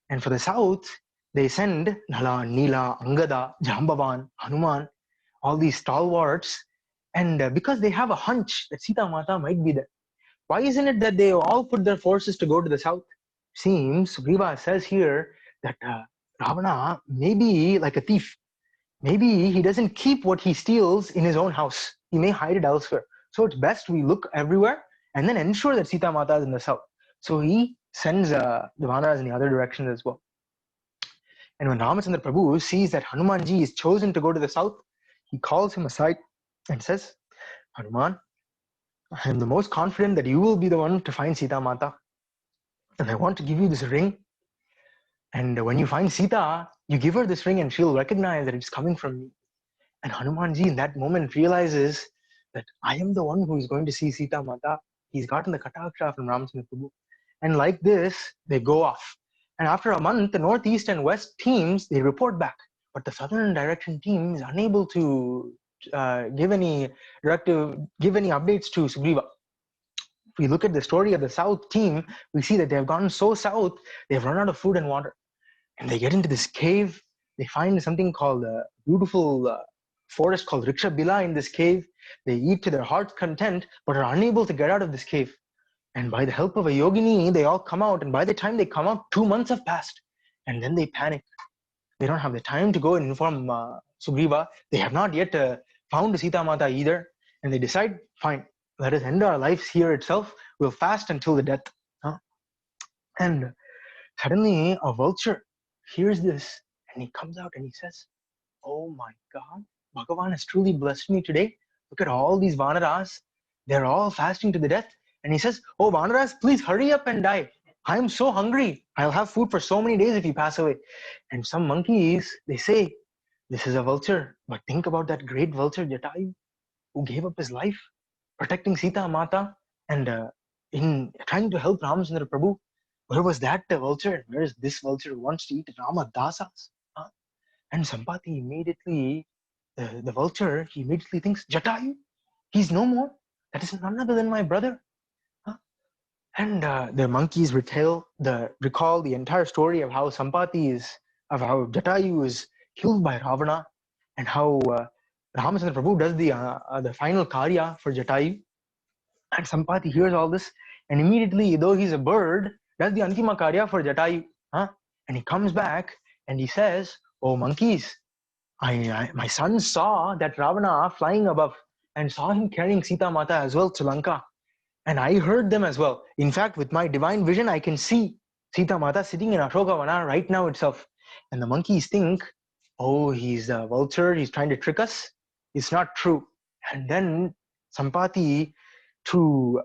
And for the south, they send Nala, Nila, Angada, Jambavan, Hanuman, all these stalwarts. And because they have a hunch that Sita Mata might be there. Why isn't it that they all put their forces to go to the south? Seems, Sugriva says here that Ravana may be like a thief. Maybe he doesn't keep what he steals in his own house. He may hide it elsewhere. So it's best we look everywhere and then ensure that Sita Mata is in the south. So he sends the Vanaras in the other directions as well. And when Ramachandra Prabhu sees that Hanumanji is chosen to go to the south, he calls him aside and says, Hanuman, I am the most confident that you will be the one to find Sita Mata. And I want to give you this ring. And when you find Sita, you give her this ring and she'll recognize that it's coming from me. And Hanumanji in that moment realizes that I am the one who is going to see Sita Mata. He's gotten the Kataksha from Ramachandra Prabhu. And like this, they go off. And after a month, the northeast and west teams, they report back. But the southern direction team is unable to give any updates to Sugriva. If we look at the story of the south team, we see that they have gone so south, they've run out of food and water. And they get into this cave. They find something called a beautiful forest called Riksha Bila in this cave. They eat to their heart's content, but are unable to get out of this cave. And by the help of a yogini, they all come out. And by the time they come out, 2 months have passed. And then they panic. They don't have the time to go and inform Sugriva. They have not yet found Sita Mata either. And they decide, fine, let us end our lives here itself. We'll fast until the death. And suddenly a vulture hears this and he comes out and he says, oh my God, Bhagavan has truly blessed me today. Look at all these Vanaras. They're all fasting to the death. And he says, oh Vanaras, please hurry up and die. I am so hungry. I'll have food for so many days if you pass away. And some monkeys, they say, this is a vulture. But think about that great vulture Jatayu who gave up his life protecting Sita Mata and in trying to help Ramachandra Prabhu. Where was that vulture? And where is this vulture who wants to eat Rama Dasas? And Sampati immediately, the vulture, he immediately thinks, Jatayu, he's no more. That is none other than my brother. And the monkeys recall the entire story of how Jatayu is killed by Ravana and how Ramachandra Prabhu does the final karya for Jatayu. And Sampati hears all this and immediately, though he's a bird, does the Antima karya for Jatayu. And he comes back and he says, oh monkeys, my son saw that Ravana flying above and saw him carrying Sita Mata as well to Lanka. And I heard them as well. In fact, with my divine vision, I can see Sita Mata sitting in Ashokavana right now itself. And the monkeys think, oh, he's a vulture, he's trying to trick us. It's not true. And then Sampati, to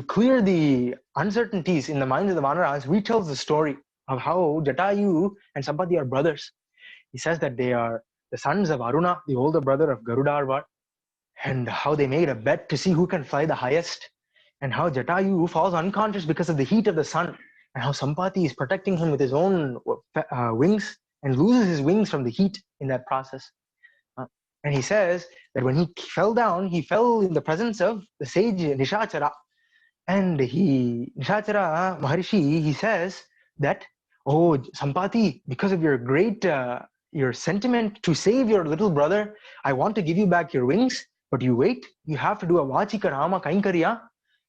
clear the uncertainties in the minds of the Vanaras, retells the story of how Jatayu and Sampati are brothers. He says that they are the sons of Aruna, the older brother of Garudarvar, and how they made a bet to see who can fly the highest, and how Jatayu falls unconscious because of the heat of the sun, and how Sampati is protecting him with his own wings and loses his wings from the heat in that process. And he says that when he fell down, he fell in the presence of the sage Nishachara. And Nishachara Maharishi, he says that, oh, Sampati, because of your great, your sentiment to save your little brother, I want to give you back your wings, but you wait, you have to do a Vachika Rama Kainkarya,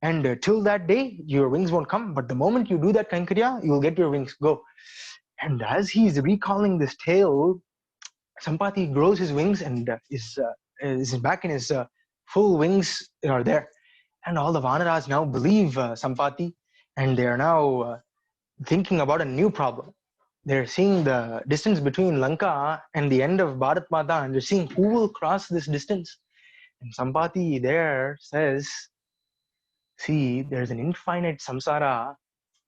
and till that day, your wings won't come, but the moment you do that Kainkarya, you will get your wings, go. And as he's recalling this tale, Sampati grows his wings and is back in his full wings are there. And all the Vanaras now believe Sampati, and they are now thinking about a new problem. They're seeing the distance between Lanka and the end of Bharat Mata, and they're seeing who will cross this distance. And Sampati there says, see, there's an infinite samsara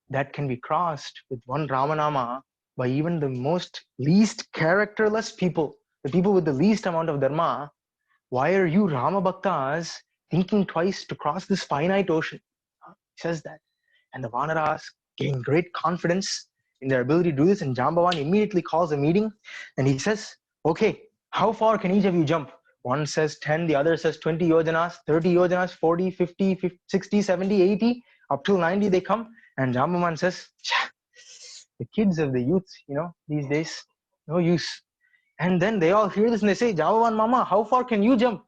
that can be crossed with one Ramanama by even the most least characterless people, the people with the least amount of dharma. Why are you Rama Bhaktas thinking twice to cross this finite ocean? He says that. And the Vanaras gain great confidence in their ability to do this, and Jambavan immediately calls a meeting and he says, okay, how far can each of you jump? One says 10, the other says 20 yojanas, 30 yojanas, 40, 50, 60, 70, 80, up till 90 they come. And Jambavan says, the kids of the youth, these days, no use. And then they all hear this and they say, Jambavan Mama, how far can you jump?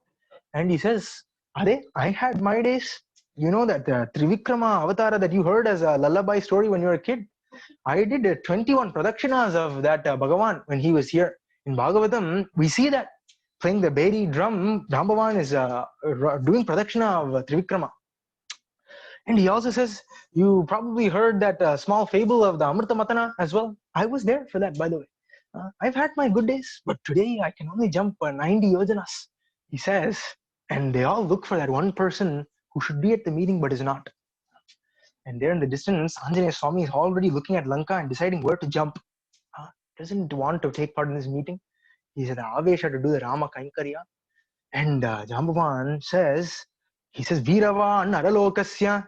And he says, Are, I had my days. You know that Trivikrama Avatara that you heard as a lullaby story when you were a kid? I did 21 pradakshinas of that Bhagavan when he was here. In Bhagavatam, we see that playing the Beri drum, Jambavan is doing pradakshina of Trivikrama. And he also says, you probably heard that small fable of the Amrita Matana as well. I was there for that, by the way. I've had my good days, but today I can only jump 90 yojanas, he says. And they all look for that one person who should be at the meeting but is not. And there in the distance, Anjaneya Swami is already looking at Lanka and deciding where to jump. Doesn't want to take part in this meeting. He's at Avesha to do the Rama Kainkarya. And Jambavan says, Veeravan Aralokasya.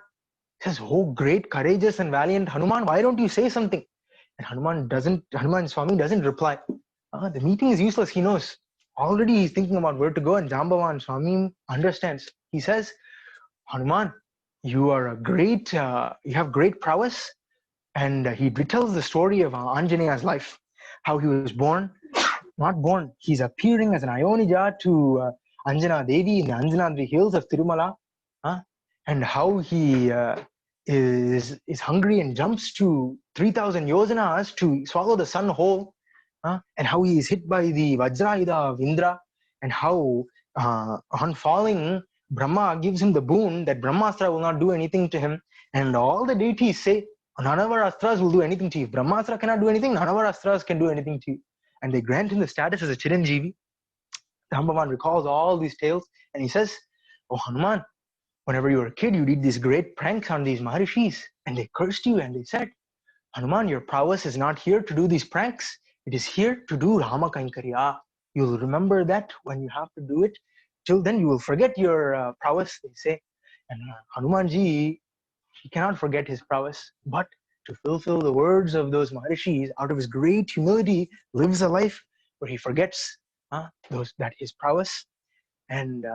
He says, oh, great, courageous and valiant Hanuman, why don't you say something? And Hanuman Swami doesn't reply. The meeting is useless, he knows. Already he's thinking about where to go, and Jambavan Swami understands. He says, Hanuman, you are you have great prowess. And he retells the story of Anjaneya's life, how he was born, not born, he's appearing as an Ionija to Anjana Devi in the Anjanadri hills of Tirumala, and how he is hungry and jumps to 3,000 yojanas to swallow the sun whole, and how he is hit by the Vajrayuda of Indra, and how on falling, Brahma gives him the boon that Brahmastra will not do anything to him, and all the deities say, none of our astras will do anything to you. Brahmastra cannot do anything, none of our astras can do anything to you. And they grant him the status as a Chiranjeevi. Jambavan recalls all these tales, and he says, oh Hanuman, whenever you were a kid, you did these great pranks on these Maharishis, and they cursed you, and they said, Hanuman, your prowess is not here to do these pranks, it is here to do Rama Kainkarya. You'll remember that when you have to do it. Till then, you will forget your prowess, they say. And Hanumanji, he cannot forget his prowess, but to fulfill the words of those Maharishis, out of his great humility, lives a life where he forgets that his prowess. And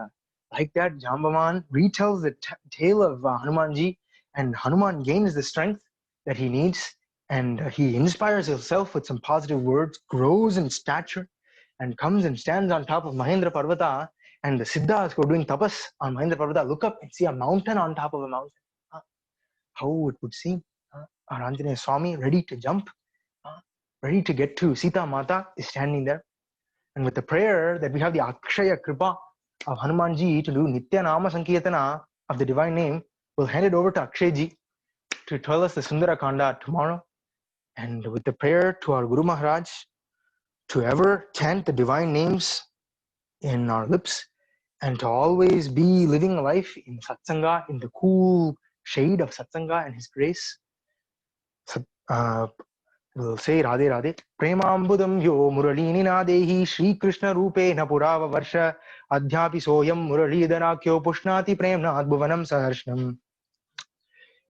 like that, Jambavan retells the tale of Hanumanji, and Hanuman gains the strength that he needs, and he inspires himself with some positive words, grows in stature, and comes and stands on top of Mahendra Parvata, and the Siddhas who are doing tapas on Mahendra Parvata look up and see a mountain on top of a mountain. How it would seem. Our Anjaneya Swami, ready to jump, ready to get to Sita Mata, is standing there. And with the prayer that we have the Akshaya Kripa of Hanumanji to do Nitya Nama Sankirtana of the divine name, we'll hand it over to Akshayji to tell us the Sundara Kanda tomorrow. And with the prayer to our Guru Maharaj to ever chant the divine names in our lips, and to always be living a life in Satsanga, in the cool shade of Satsanga and his grace. We'll say Radhe Radhe. Premambudam yo muralini nadehi Shri Krishna rupe na purava varsha adhyapi soyam Muralidhara kyo pushnati premna adbhuvanam saharshnam.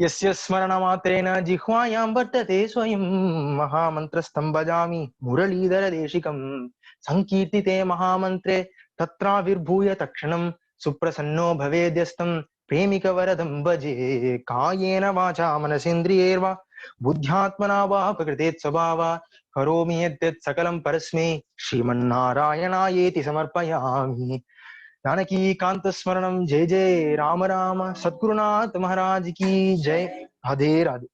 Yasya smarana matrena jihvayam vartate swayam mahamantrastam bhajami Muralidhara deshikam sankirtite mahamantre tatra virbhuya takshanam suprasanno bhavedyastam प्रेमिकवरदं भजे कायेन वाचा मनसेन्द्रियैर्वा बुद्ध्यात्मना वा प्रकृतेत् स्वभावात् करोमि यद्यत् सकलं परस्मै श्रीमन्नारायणायेति समर्पयामि। जानकी कांत स्मरणं जय जय राम राम। सद्गुरुनाथ महाराज की जय। राधे राधे।